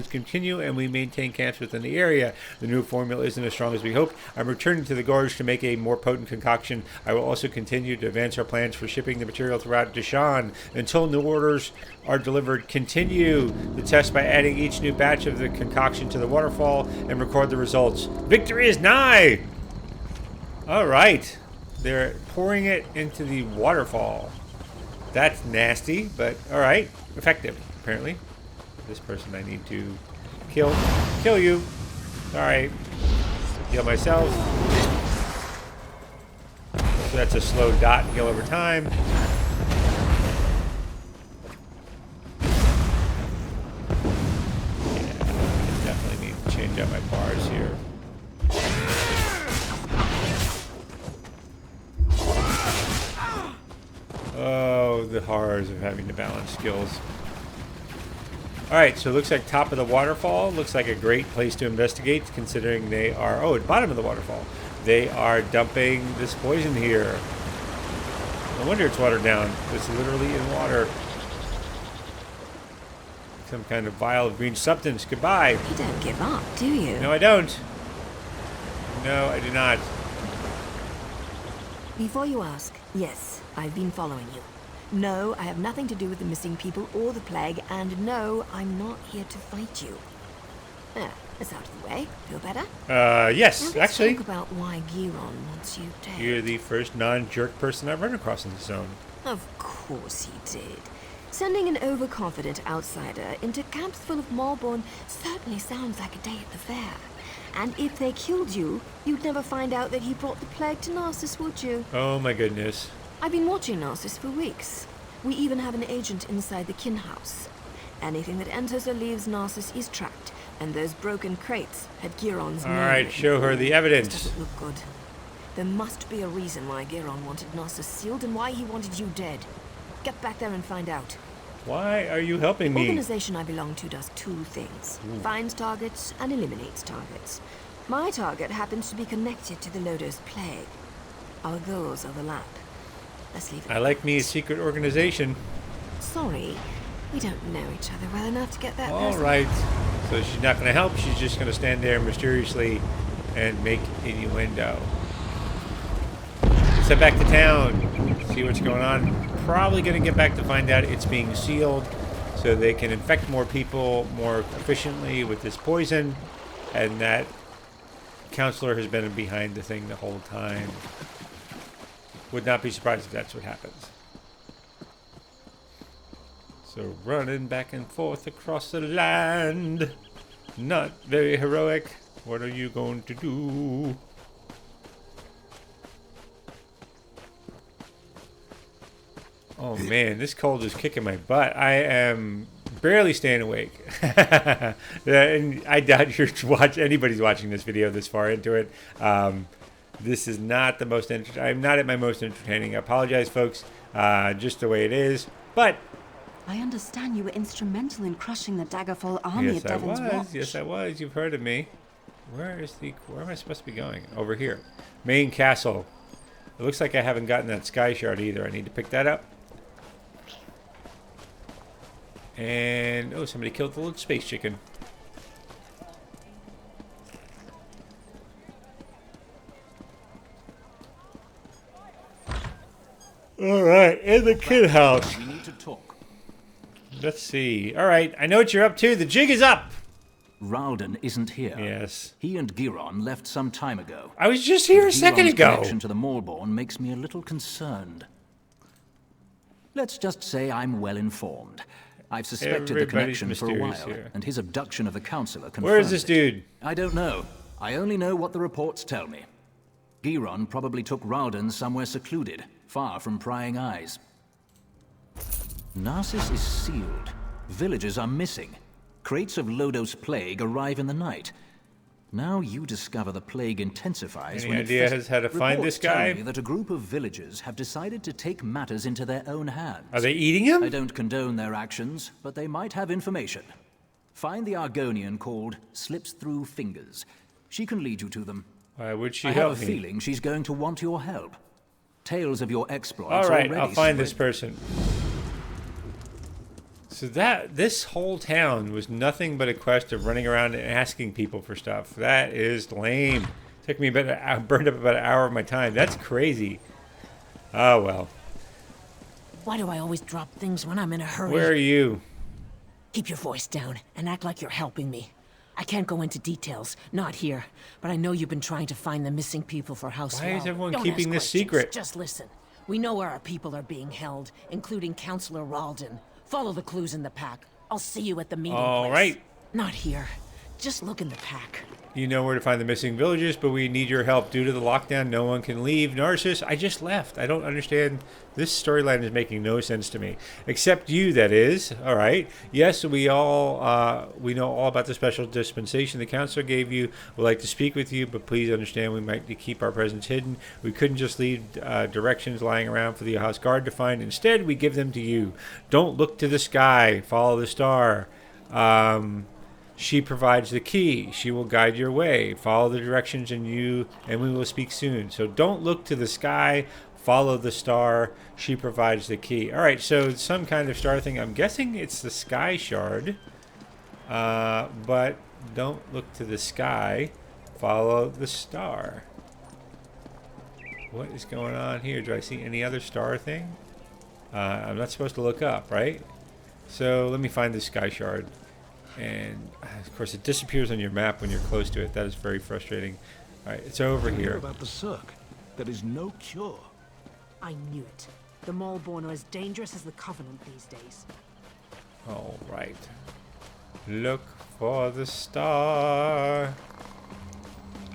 Speaker 1: continue, and we maintain camps within the area. The new formula isn't as strong as we hoped. I'm returning to the gorge to make a more potent concoction. I will also continue to advance our plans for shipping the material throughout Deshaan. Until new orders are delivered, continue the test by adding each new batch of the concoction to the waterfall and record the results. Victory is nigh! All right. They're pouring it into the waterfall. That's nasty, but all right. Effective, apparently. This person I need to kill. Kill you. All right. Heal myself. So that's a slow dot heal over time. Yeah, I definitely need to change out my bars here. Oh, the horrors of having to balance skills. Alright, so it looks like top of the waterfall. Looks like a great place to investigate, considering they are... Oh, at the bottom of the waterfall. They are dumping this poison here. No wonder it's watered down. It's literally in water. Some kind of vial of green substance. Goodbye.
Speaker 8: You don't give up, do you?
Speaker 1: No, I don't. No, I do not.
Speaker 8: Before you ask, yes. I've been following you. No, I have nothing to do with the missing people or the plague, and no, I'm not here to fight you. There, it's out of the way. Feel better?
Speaker 1: Yes,
Speaker 8: now let's
Speaker 1: actually.
Speaker 8: talk about why Giron wants you dead.
Speaker 1: You're the first non-jerk person I've run across in this zone.
Speaker 8: Of course he did. Sending an overconfident outsider into camps full of Malborn certainly sounds like a day at the fair. And if they killed you, you'd never find out that he brought the plague to Narcissus, would you?
Speaker 1: Oh my goodness.
Speaker 8: I've been watching Narcissus for weeks. We even have an agent inside the kin house. Anything that enters or leaves Narcissus is tracked, and those broken crates had Giron's name.
Speaker 1: Alright, show her the evidence.
Speaker 8: This doesn't look good. There must be a reason why Giron wanted Narcissus sealed and why he wanted you dead. Get back there and find out.
Speaker 1: Why are you helping me?
Speaker 8: The organization I belong to does two things.
Speaker 1: Ooh.
Speaker 8: Finds targets and eliminates targets. My target happens to be connected to the Lodos plague. Our goals overlap. Let's leave it.
Speaker 1: I like me a secret organization.
Speaker 8: Sorry, we don't know each other well enough to get that.
Speaker 1: All right. So she's not going to help. She's just going to stand there mysteriously and make innuendo. Let's head back to town. See what's going on. Probably going to get back to find out it's being sealed so they can infect more people more efficiently with this poison, and that counselor has been behind the thing the whole time. Would not be surprised if that's what happens. So running back and forth across the land, not very heroic. What are you going to do? Oh man, this cold is kicking my butt. I am barely staying awake. And I doubt anybody's watching this video this far into it. This is not the most I'm not at my most entertaining. I apologize, folks. Just the way it is. But
Speaker 3: I understand you were instrumental in crushing the Daggerfall army at Devon's Watch.
Speaker 1: Yes, I was. You've heard of me. Where am I supposed to be going? Over here. Main castle. It looks like I haven't gotten that sky shard either. I need to pick that up. And oh, somebody killed the little space chicken. All right, in the kid house.
Speaker 14: We need to talk.
Speaker 1: Let's see. All right, I know what you're up to. The jig is up.
Speaker 14: Ralden isn't here.
Speaker 1: Yes.
Speaker 14: He and Giron left some time ago.
Speaker 1: I was just here a second ago.
Speaker 14: Giron's connection to the Maulborn makes me a little concerned. Let's just say I'm well informed. I've suspected the connection for a while,
Speaker 1: here.
Speaker 14: and his abduction of the Councillor confirms
Speaker 1: Where is this dude?
Speaker 14: I don't know. I only know what the reports tell me. Giron probably took Ralden somewhere secluded, far from prying eyes. Narcissus is sealed. Villagers are missing. Crates of Lodos plague arrive in the night. Now you discover the plague intensifies.
Speaker 1: Any ideas how to find this guy?
Speaker 14: Tell me that a group of villagers have decided to take matters into their own hands.
Speaker 1: Are they eating him?
Speaker 14: I don't condone their actions, but they might have information. Find the Argonian called Slips Through Fingers. She can lead you to them.
Speaker 1: Why would she
Speaker 14: I
Speaker 1: help
Speaker 14: have a
Speaker 1: me?
Speaker 14: feeling she's going to want your help. Tales of your exploits.
Speaker 1: All right,
Speaker 14: already
Speaker 1: I'll find
Speaker 14: spread.
Speaker 1: this person. So this whole town was nothing but a quest of running around and asking people for stuff. That is lame. Took me burned up about an hour of my time. That's crazy. Oh well.
Speaker 10: Why do I always drop things when I'm in a hurry?
Speaker 1: Where are you?
Speaker 10: Keep your voice down and act like you're helping me. I can't go into details, not here, but I know you've been trying to find the missing people for House
Speaker 1: Why is
Speaker 10: Wall.
Speaker 1: everyone
Speaker 10: Don't
Speaker 1: keeping
Speaker 10: ask
Speaker 1: this
Speaker 10: questions,
Speaker 1: secret?
Speaker 10: Just listen. We know where our people are being held, including Councillor Ralden. Follow the clues in the pack. I'll see you at the meeting
Speaker 1: All
Speaker 10: place.
Speaker 1: right.
Speaker 10: Not here. Just look in the pack.
Speaker 1: You know where to find the missing villagers, but we need your help. Due to the lockdown, no one can leave. Narcissus, I just left. I don't understand. This storyline is making no sense to me. Except you, that is. All right. Yes, we know all about the special dispensation the counselor gave you. We'd like to speak with you, but please understand we might need to keep our presence hidden. We couldn't just leave directions lying around for the house guard to find. Instead, we give them to you. Don't look to the sky. Follow the star. She provides the key. She will guide your way. Follow the directions and we will speak soon. So don't look to the sky. Follow the star. She provides the key. All right, so some kind of star thing. I'm guessing it's the sky shard. But don't look to the sky. Follow the star. What is going on here? Do I see any other star thing? I'm not supposed to look up, right? So let me find the sky shard. And of course, it disappears on your map when you're close to it. That is very frustrating. All right, it's over here.
Speaker 2: About the Cirque, there is no cure.
Speaker 10: I knew it. The Maulborn are as dangerous as the Covenant these days.
Speaker 1: All right. Look for the star.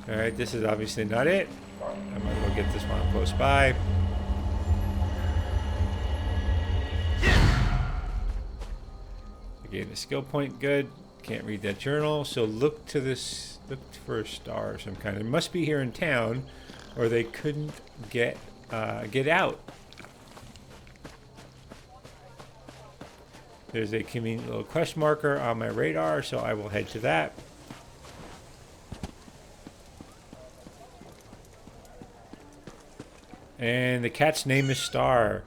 Speaker 1: All right, this is obviously not it. I might as well get this one close by. Gain a skill point, good. Can't read that journal, so look for a star of some kind. It must be here in town, or they couldn't get out. There's a convenient little quest marker on my radar, so I will head to that. And the cat's name is Star.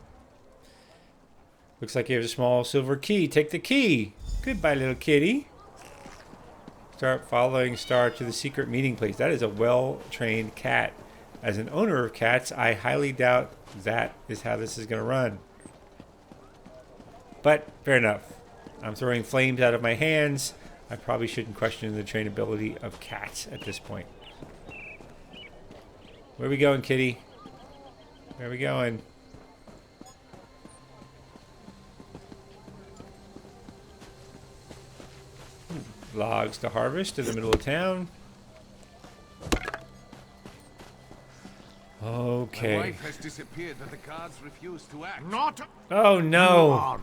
Speaker 1: Looks like you have a small silver key. Take the key. Goodbye, little kitty. Start following Star to the secret meeting place. That is a well-trained cat. As an owner of cats, I highly doubt that is how this is going to run. But fair enough. I'm throwing flames out of my hands. I probably shouldn't question the trainability of cats at this point. Where are we going, kitty? Where are we going? Logs to harvest in the middle of town. Okay.
Speaker 13: My wife has disappeared, but the guards refuse to act.
Speaker 1: Oh no!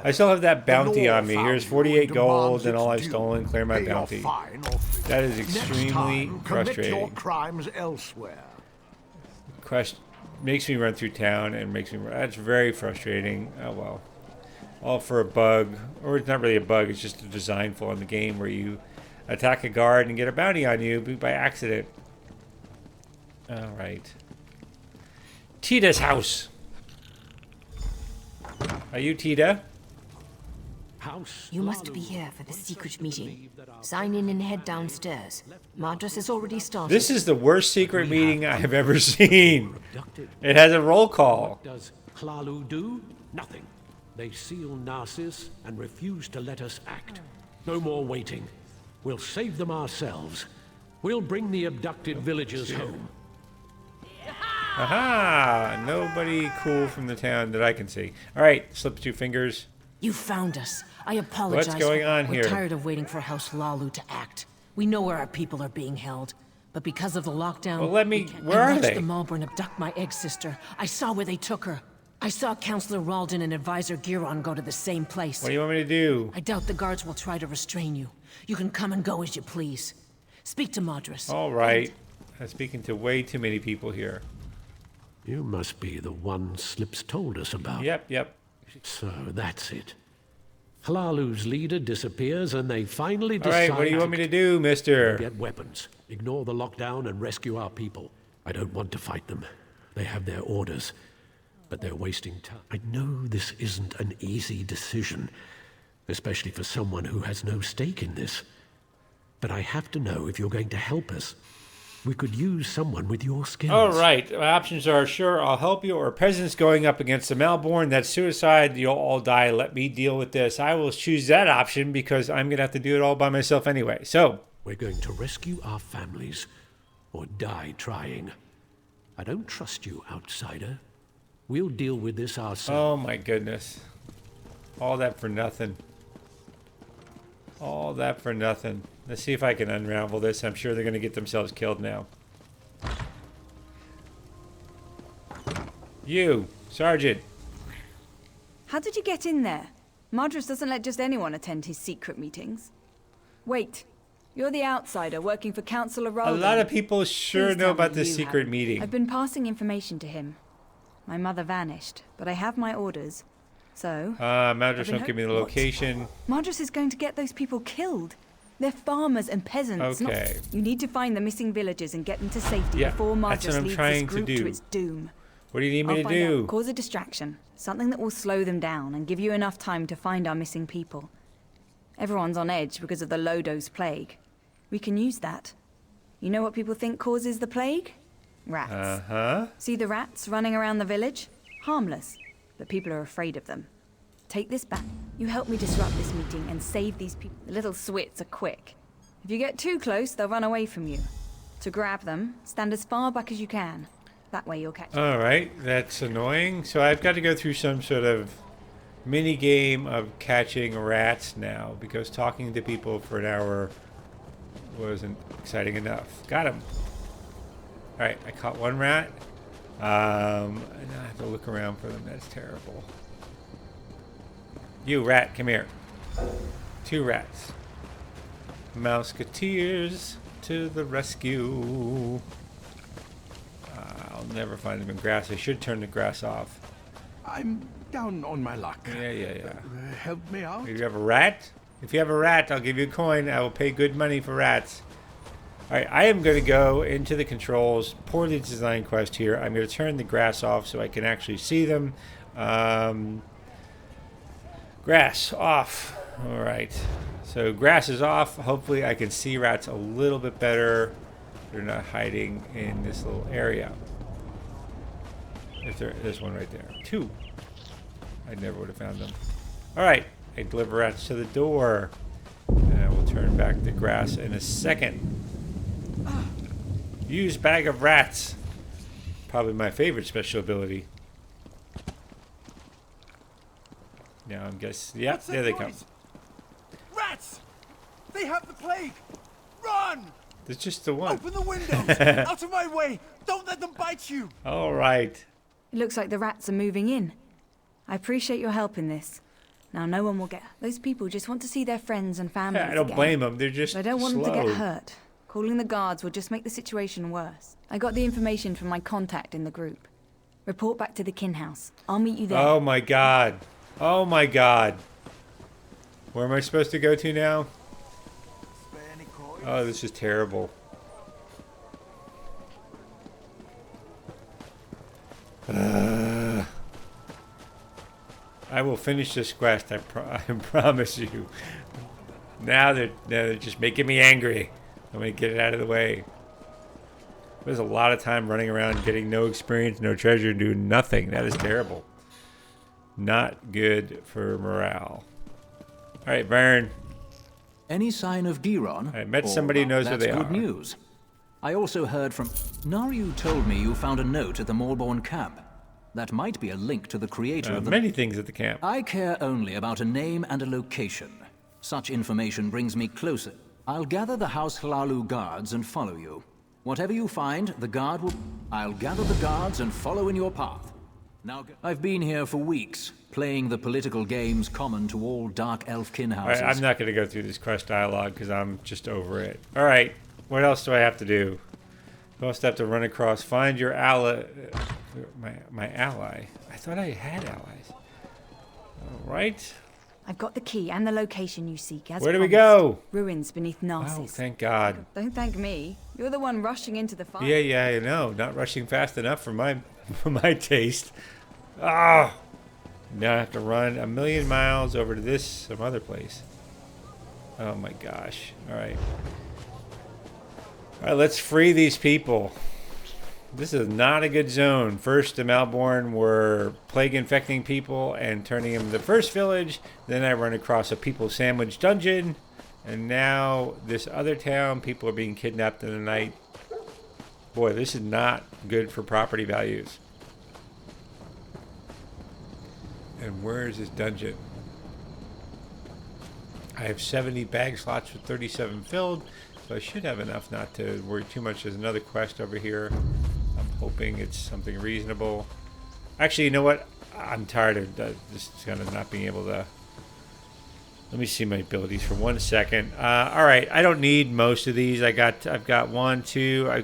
Speaker 1: I still have that bounty on me. Here's 48 gold and all I've stolen. Clear my bounty. That is extremely frustrating.
Speaker 2: Commit your crimes elsewhere.
Speaker 1: quest makes me run through town and makes me. That's very frustrating. Oh well. All for a bug, or it's not really a bug. It's just a design flaw in the game where you attack a guard and get a bounty on you by accident. All right. Tita's house. Are you Tita?
Speaker 10: You must be here for the secret meeting. Sign in and head downstairs. Madras has already started.
Speaker 1: This is the worst secret meeting I have ever seen. It has a roll call.
Speaker 15: What does Hlalu do? Nothing. They seal Narcissus and refuse to let us act. No more waiting. We'll save them ourselves. We'll bring the abducted villagers home.
Speaker 1: Aha! Nobody cool from the town that I can see. All right, slip 2 fingers.
Speaker 10: You found us. I apologize.
Speaker 1: What's going on
Speaker 10: We're
Speaker 1: here?
Speaker 10: tired of waiting for House Hlalu to act. We know where our people are being held. But because of the lockdown...
Speaker 1: Well, let me... Where are they?
Speaker 10: I watched the Malborn abduct my egg sister. I saw where they took her. I saw Councillor Ralden and Advisor Giron go to the same place.
Speaker 1: What do you want me to do?
Speaker 10: I doubt the guards will try to restrain you. You can come and go as you please. Speak to Madras.
Speaker 1: All right. I'm speaking to way too many people here.
Speaker 15: You must be the one Slips told us about.
Speaker 1: Yep.
Speaker 15: So that's it. Hlalu's leader disappears and they finally decide...
Speaker 1: All right, what do you want me to do, mister?
Speaker 15: Get weapons. Ignore the lockdown and rescue our people. I don't want to fight them. They have their orders. But they're wasting time. I know this isn't an easy decision, especially for someone who has no stake in this. But I have to know if you're going to help us. We could use someone with your skills.
Speaker 1: All right. My options are, sure, I'll help you, or peasants going up against the Malborn. That's suicide. You'll all die. Let me deal with this. I will choose that option because I'm going to have to do it all by myself anyway. So
Speaker 15: we're going to rescue our families or die trying. I don't trust you, outsider. We'll deal with this ourselves.
Speaker 1: Oh, my goodness. All that for nothing. All that for nothing. Let's see if I can unravel this. I'm sure they're going to get themselves killed now. You, Sergeant.
Speaker 16: How did you get in there? Madras doesn't let just anyone attend his secret meetings. Wait, you're the outsider working for Councillor Ralden.
Speaker 1: A lot of people sure
Speaker 16: Please
Speaker 1: know
Speaker 16: tell
Speaker 1: about
Speaker 16: me
Speaker 1: this
Speaker 16: you
Speaker 1: secret
Speaker 16: haven't.
Speaker 1: meeting.
Speaker 16: I've been passing information to him. My mother vanished, but I have my orders. So...
Speaker 1: Madras won't give me the location.
Speaker 16: Madras is going to get those people killed. They're farmers and peasants.
Speaker 1: Okay.
Speaker 16: You need to find the missing villagers and get them to safety before Madras leads this group to its doom.
Speaker 1: What do you need me
Speaker 16: I'll
Speaker 1: to
Speaker 16: find
Speaker 1: do?
Speaker 16: out. Cause a distraction. Something that will slow them down and give you enough time to find our missing people. Everyone's on edge because of the Lodos plague. We can use that. You know what people think causes the plague? Rats.
Speaker 1: Uh-huh.
Speaker 16: See the rats running around the village? Harmless, but people are afraid of them. Take this back. You help me disrupt this meeting and save these people. The little swits are quick. If you get too close, they'll run away from you. To grab them, stand as far back as you can. That way you'll catch them.
Speaker 1: All right, that's annoying. So I've got to go through some sort of mini game of catching rats now because talking to people for an hour wasn't exciting enough. Got him. All right, I caught one rat. And I have to look around for them. That's terrible. You rat, come here. 2 rats. Mouseketeers to the rescue. I'll never find them in grass. I should turn the grass off.
Speaker 2: I'm down on my luck.
Speaker 1: Yeah.
Speaker 2: Help me out?
Speaker 1: Do you have a rat? If you have a rat, I'll give you a coin. I will pay good money for rats. All right, I am going to go into the controls. Poorly designed quest here. I'm going to turn the grass off so I can actually see them. Grass off. All right. So grass is off. Hopefully I can see rats a little bit better. They're not hiding in this little area. If there's one right there. 2. I never would have found them. All right. I deliver rats to the door. And I will turn back the grass in a second. Use bag of rats. Probably my favorite special ability. Now I'm guessing. Yeah, there they come.
Speaker 17: Rats! They have the plague! Run!
Speaker 1: There's just the one.
Speaker 17: Open the windows! Out of my way! Don't let them bite you!
Speaker 1: All right.
Speaker 16: It looks like the rats are moving in. I appreciate your help in this. Now no one will get... Those people just want to see their friends and families
Speaker 1: I don't
Speaker 16: again.
Speaker 1: blame them. They're just
Speaker 16: But I don't want them to
Speaker 1: slow.
Speaker 16: get hurt. Calling the guards would just make the situation worse. I got the information from my contact in the group. Report back to the kin house. I'll meet you there.
Speaker 1: Oh my god. Oh my god. Where am I supposed to go to now? Oh, this is terrible. I will finish this quest, I promise you. Now they're just making me angry. I'm going to get it out of the way. There's a lot of time running around getting no experience, no treasure, doing nothing. That is terrible. Not good for morale. All right, Vern.
Speaker 14: Any sign of Giron?
Speaker 1: I met somebody who knows where they are.
Speaker 14: That's good news. I also heard from... Naryu told me you found a note at the Morborn camp. That might be a link to the creator of the...
Speaker 1: Many things at the camp.
Speaker 14: I care only about a name and a location. Such information brings me closer. I'll gather the House Hlalu guards and follow you. Whatever you find, the guard will... I'll gather the guards and follow in your path. Now, I've been here for weeks, playing the political games common to all Dark Elf kin houses.
Speaker 1: All right, I'm not going to go through this quest dialogue because I'm just over it. All right, what else do I have to do? I also have to run across, find your ally, my ally. I thought I had allies. All right.
Speaker 16: I've got the key and the location you seek. As
Speaker 1: Where do we
Speaker 16: promised.
Speaker 1: go?
Speaker 16: Ruins beneath Narcissus.
Speaker 1: Oh, thank God.
Speaker 16: Don't thank me. You're the one rushing into the fight.
Speaker 1: Yeah, I know. Not rushing fast enough for my taste. Ah! Now I have to run 1,000,000 miles over to some other place. Oh my gosh. All right. All right, let's free these people. This is not a good zone. First, the Malborn were plague infecting people and turning them to the first village. Then I run across a people sandwich dungeon. And now this other town, people are being kidnapped in the night. Boy, this is not good for property values. And where is this dungeon? I have 70 bag slots with 37 filled. So I should have enough not to worry too much. There's another quest over here. I'm hoping it's something reasonable. Actually, you know what? I'm tired of just kind of not being able to... Let me see my abilities for 1 second. All right, I don't need most of these. I've got 1, 2.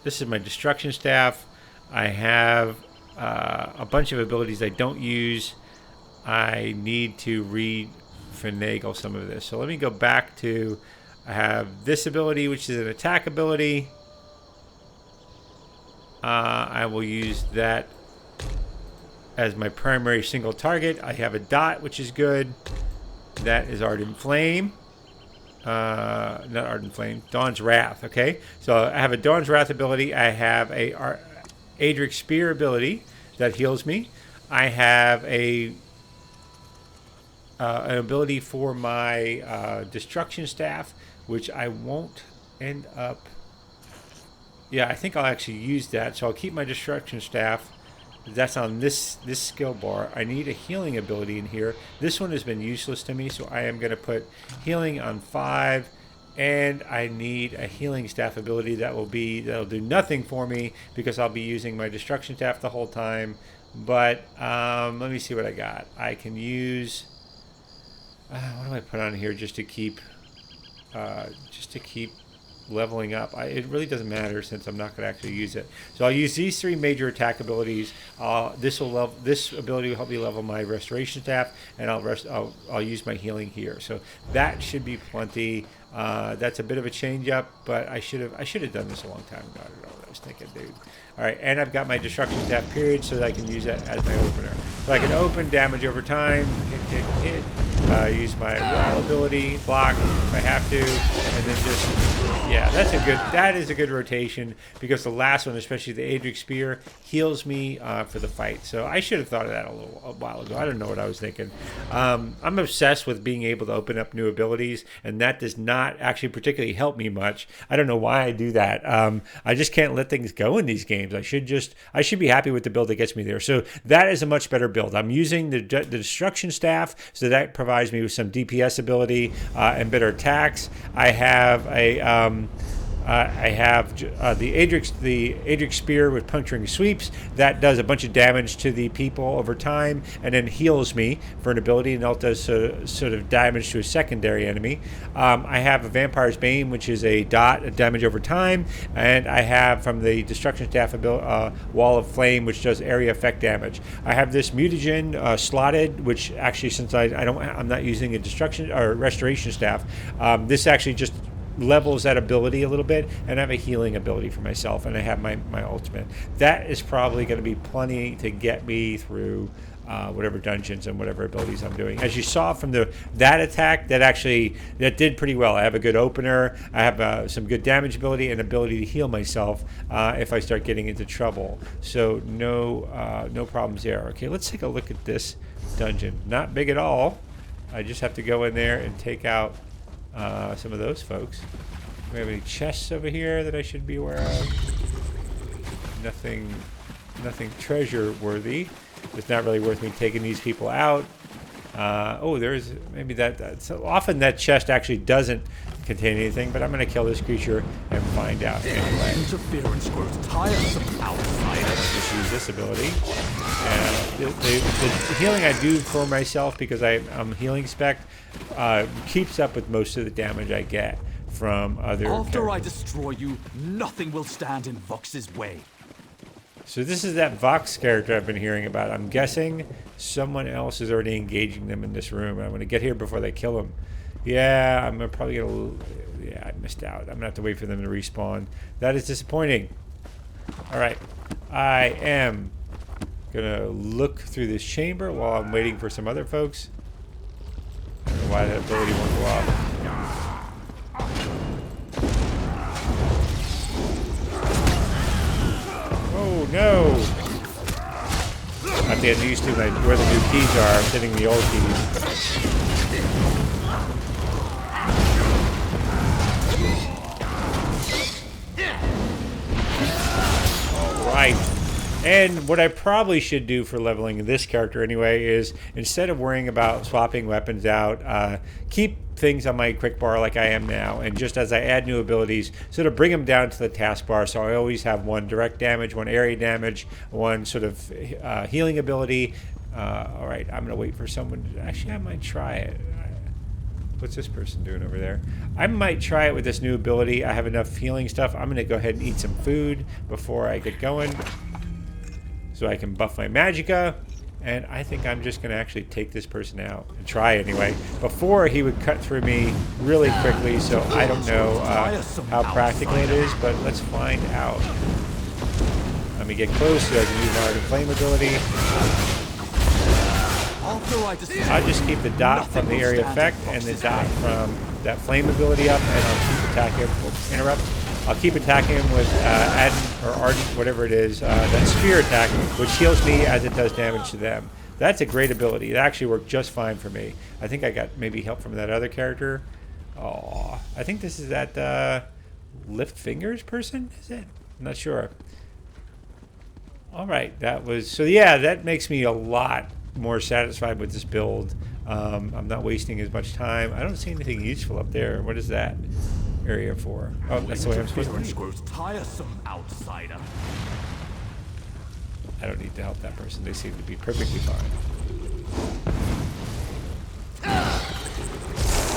Speaker 1: This is my destruction staff. I have a bunch of abilities I don't use. I need to finagle some of this. So let me go back to... I have this ability, which is an attack ability. I will use that as my primary single target. I have a dot, which is good. That is Ardent Flame. Not Ardent Flame. Dawn's Wrath, okay? So I have a Dawn's Wrath ability. I have a Adric Spear ability that heals me. I have an ability for my Destruction Staff, which I won't end up... Yeah, I think I'll actually use that. So I'll keep my Destruction Staff. That's on this skill bar. I need a healing ability in here. This one has been useless to me, so I am going to put healing on 5. And I need a healing staff ability that'll do nothing for me because I'll be using my Destruction Staff the whole time. But let me see what I got. I can use... what do I put on here just to keep leveling up? It really doesn't matter since I'm not going to actually use it. So I'll use these 3 major attack abilities. This ability will help me level my restoration staff, and I'll use my healing here. So that should be plenty. That's a bit of a change up, but I should have done this a long time ago. I don't know what I was thinking, dude. All right, and I've got my destruction staff period so that I can use that as my opener. So I can open damage over time, hit. Use my wall ability, block if I have to, and then just, yeah, that is a good rotation because the last one, especially the Adric Spear, heals me for the fight. So I should have thought of that a while ago. I don't know what I was thinking. I'm obsessed with being able to open up new abilities, and that does not actually particularly help me much. I don't know why I do that. I just can't let things go in these games. I should be happy with the build that gets me there. So that is a much better build. I'm using the Destruction Staff, so that provides me with some DPS ability and better attacks. I have a I have the Adric Spear with puncturing sweeps. That does a bunch of damage to the people over time and then heals me for an ability, and that does sort of damage to a secondary enemy. I have a Vampire's Bane, which is a dot damage over time, and I have from the Destruction Staff Wall of Flame, which does area effect damage. I have this mutagen slotted, which actually, since I'm not using a destruction or restoration staff, this actually just levels that ability a little bit, and I have a healing ability for myself, and I have my ultimate. That is probably going to be plenty to get me through whatever dungeons and whatever abilities I'm doing. As you saw from that attack, that did pretty well. I have a good opener. I have some good damage ability and ability to heal myself if I start getting into trouble. So no problems there. Okay, let's take a look at this dungeon. Not big at all. I just have to go in there and take out some of those folks. Do we have any chests over here that I should be aware of? Nothing treasure worthy. It's not really worth me taking these people out. There's maybe that. So often that chest actually doesn't contain anything, but I'm going to kill this creature and find out anyway.
Speaker 7: Interference grows tiresome outside.
Speaker 1: Just use this ability. And the healing I do for myself, because I'm healing spec, keeps up with most of the damage I get from other
Speaker 7: After
Speaker 1: characters.
Speaker 7: I destroy you, nothing will stand in Vox's way.
Speaker 1: So this is that Vox character I've been hearing about. I'm guessing someone else is already engaging them in this room. I'm going to get here before they kill him. Yeah, I'm probably going to... Yeah, I missed out. I'm going to have to wait for them to respawn. That is disappointing. All right. I am going to look through this chamber while I'm waiting for some other folks. I don't know why that ability won't go off. Oh no! I have to get used to where the new keys are. I'm hitting the old keys. Alright. And what I probably should do for leveling this character anyway is, instead of worrying about swapping weapons out, keep things on my quick bar like I am now, and just as I add new abilities, sort of bring them down to the taskbar, so I always have one direct damage, one area damage, one sort of healing ability. Alright, I'm going to wait for someone to... Actually, I might try it. What's this person doing over there? I might try it with this new ability. I have enough healing stuff. I'm going to go ahead and eat some food before I get going, so I can buff my magicka. And I think I'm just going to actually take this person out and try anyway. Before, he would cut through me really quickly, so I don't know how practical it is, but let's find out. Let me get close so I can use my Art of Flame ability. I'll just keep the dot from the area effect and the dot from that flame ability up, and I'll keep attacking him. I'll keep attacking him with Ardent, whatever it is, that spear attack, which heals me as it does damage to them. That's a great ability. It actually worked just fine for me. I think I got maybe help from that other character. Oh, I think this is that Lift Fingers person, is it? I'm not sure. All right, that was... So yeah, that makes me a lot more satisfied with this build. I'm not wasting as much time. I don't see anything useful up there. What is that area for? Oh, that's the way I'm supposed to be.
Speaker 7: Grows tiresome, outsider.
Speaker 1: I don't need to help that person. They seem to be perfectly fine.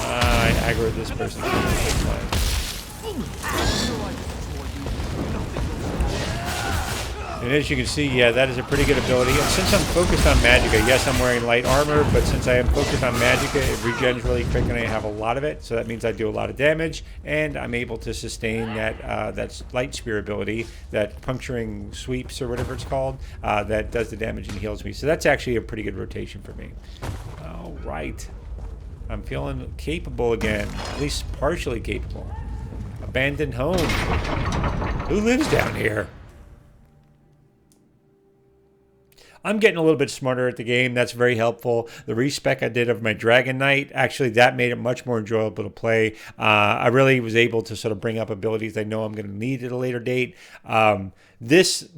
Speaker 1: I aggroed this person. And as you can see, yeah, that is a pretty good ability. And since I'm focused on magicka, yes, I'm wearing light armor, but since I am focused on magicka, it regens really quick and I have a lot of it. So that means I do a lot of damage, and I'm able to sustain that light spear ability, that puncturing sweeps or whatever it's called, that does the damage and heals me. So that's actually a pretty good rotation for me. All right. I'm feeling capable again, at least partially capable. Abandoned home. Who lives down here? I'm getting a little bit smarter at the game. That's very helpful. The respec I did of my Dragon Knight, actually that made it much more enjoyable to play. I really was able to sort of bring up abilities I know I'm going to need at a later date. This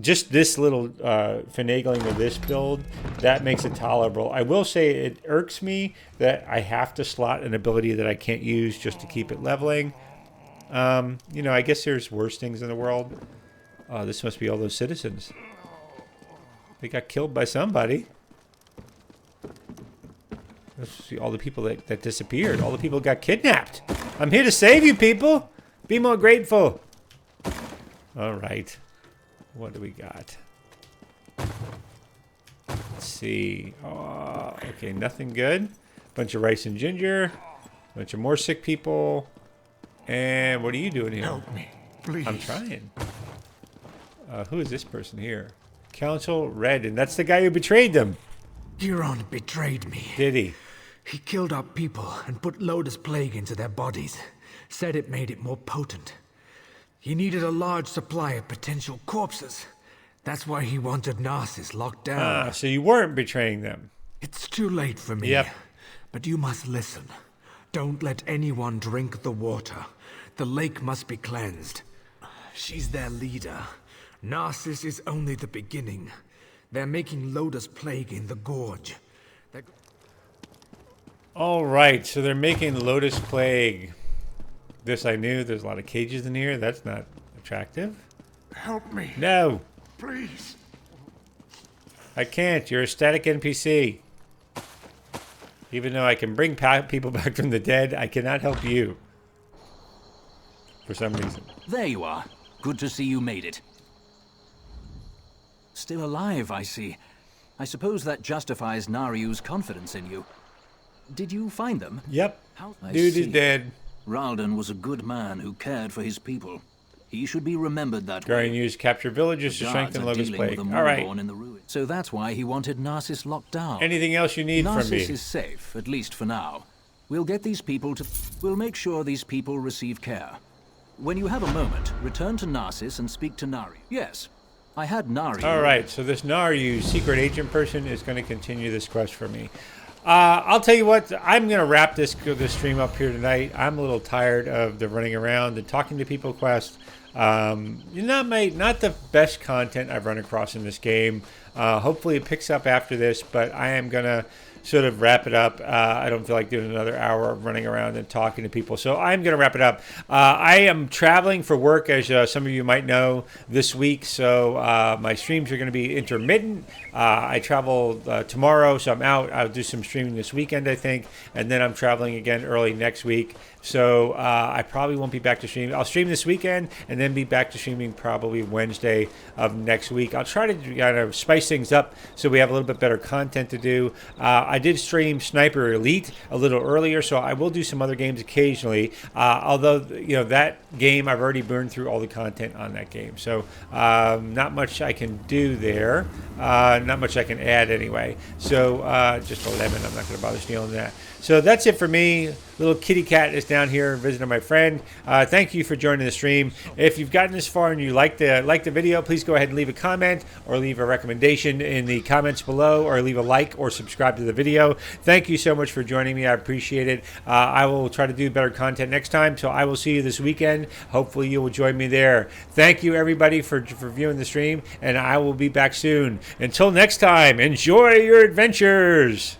Speaker 1: little finagling of this build, that makes it tolerable. I will say it irks me that I have to slot an ability that I can't use just to keep it leveling. You know, I guess there's worse things in the world. This must be all those citizens. They got killed by somebody. Let's see all the people that disappeared. All the people got kidnapped. I'm here to save you, people. Be more grateful. All right. What do we got? Let's see. Oh, okay, nothing good. Bunch of rice and ginger. Bunch of more sick people. And what are you doing here?
Speaker 2: Help me, please.
Speaker 1: I'm trying. Who is this person here? Council Red, and that's the guy who betrayed them.
Speaker 4: Huron betrayed me.
Speaker 1: Did he?
Speaker 4: He killed our people and put Lotus Plague into their bodies. Said it made it more potent. He needed a large supply of potential corpses. That's why he wanted Narcissus locked down.
Speaker 1: So you weren't betraying them.
Speaker 4: It's too late for me.
Speaker 1: Yep.
Speaker 4: But you must listen. Don't let anyone drink the water. The lake must be cleansed. She's their leader. Narcissus is only the beginning. They're making Lotus Plague in the gorge.
Speaker 1: All right, so they're making Lotus Plague. This I knew. There's a lot of cages in here. That's not attractive.
Speaker 2: Help me.
Speaker 1: No.
Speaker 2: Please.
Speaker 1: I can't. You're a static NPC. Even though I can bring people back from the dead, I cannot help you. For some reason.
Speaker 14: There you are. Good to see you made it. Still alive, I see. I suppose that justifies Nariu's confidence in you. Did you find them?
Speaker 1: Yep.
Speaker 14: I
Speaker 1: Dude
Speaker 14: see.
Speaker 1: is dead.
Speaker 14: Ralden was a good man who cared for his people. He should be remembered that
Speaker 1: Guardian
Speaker 14: way.
Speaker 1: used capture villages to
Speaker 14: The
Speaker 1: strengthen
Speaker 14: guards are
Speaker 1: Lotus
Speaker 14: dealing with
Speaker 1: Plague.
Speaker 14: the
Speaker 1: All right.
Speaker 14: Moorborn in the ruins. So that's why he wanted Narcissus locked down.
Speaker 1: Anything else you need from me?
Speaker 14: Narcissus is safe, at least for now. We'll get these people to... We'll make sure these people receive care. When you have a moment, return to Narcissus and speak to Nari. Yes, I had Nari.
Speaker 1: All right, so this Nariu secret agent person is going to continue this quest for me. I'll tell you what, I'm going to wrap this stream up here tonight. I'm a little tired of the running around and talking to people quest. Not the best content I've run across in this game. Hopefully it picks up after this, but I am going to sort of wrap it up. I don't feel like doing another hour of running around and talking to people, so I'm going to wrap it up. I am traveling for work, as some of you might know, this week, so my streams are going to be intermittent. I travel tomorrow, so I'm out. I'll do some streaming this weekend, I think, and then I'm traveling again early next week. So I probably won't be back to stream. I'll stream this weekend and then be back to streaming probably Wednesday of next week. I'll try to kind of spice things up so we have a little bit better content to do. I did stream Sniper Elite a little earlier, so I will do some other games occasionally. Although, you know, that game, I've already burned through all the content on that game. So not much I can do there. Not much I can add anyway. So just 11. I'm not going to bother stealing that. So that's it for me. Little kitty cat is down here visiting my friend. Thank you for joining the stream. If you've gotten this far and you like the video, please go ahead and leave a comment or leave a recommendation in the comments below, or leave a like or subscribe to the video. Thank you so much for joining me. I appreciate it. I will try to do better content next time, so I will see you this weekend. Hopefully you will join me there. Thank you everybody for viewing the stream, and I will be back soon. Until next time, enjoy your adventures.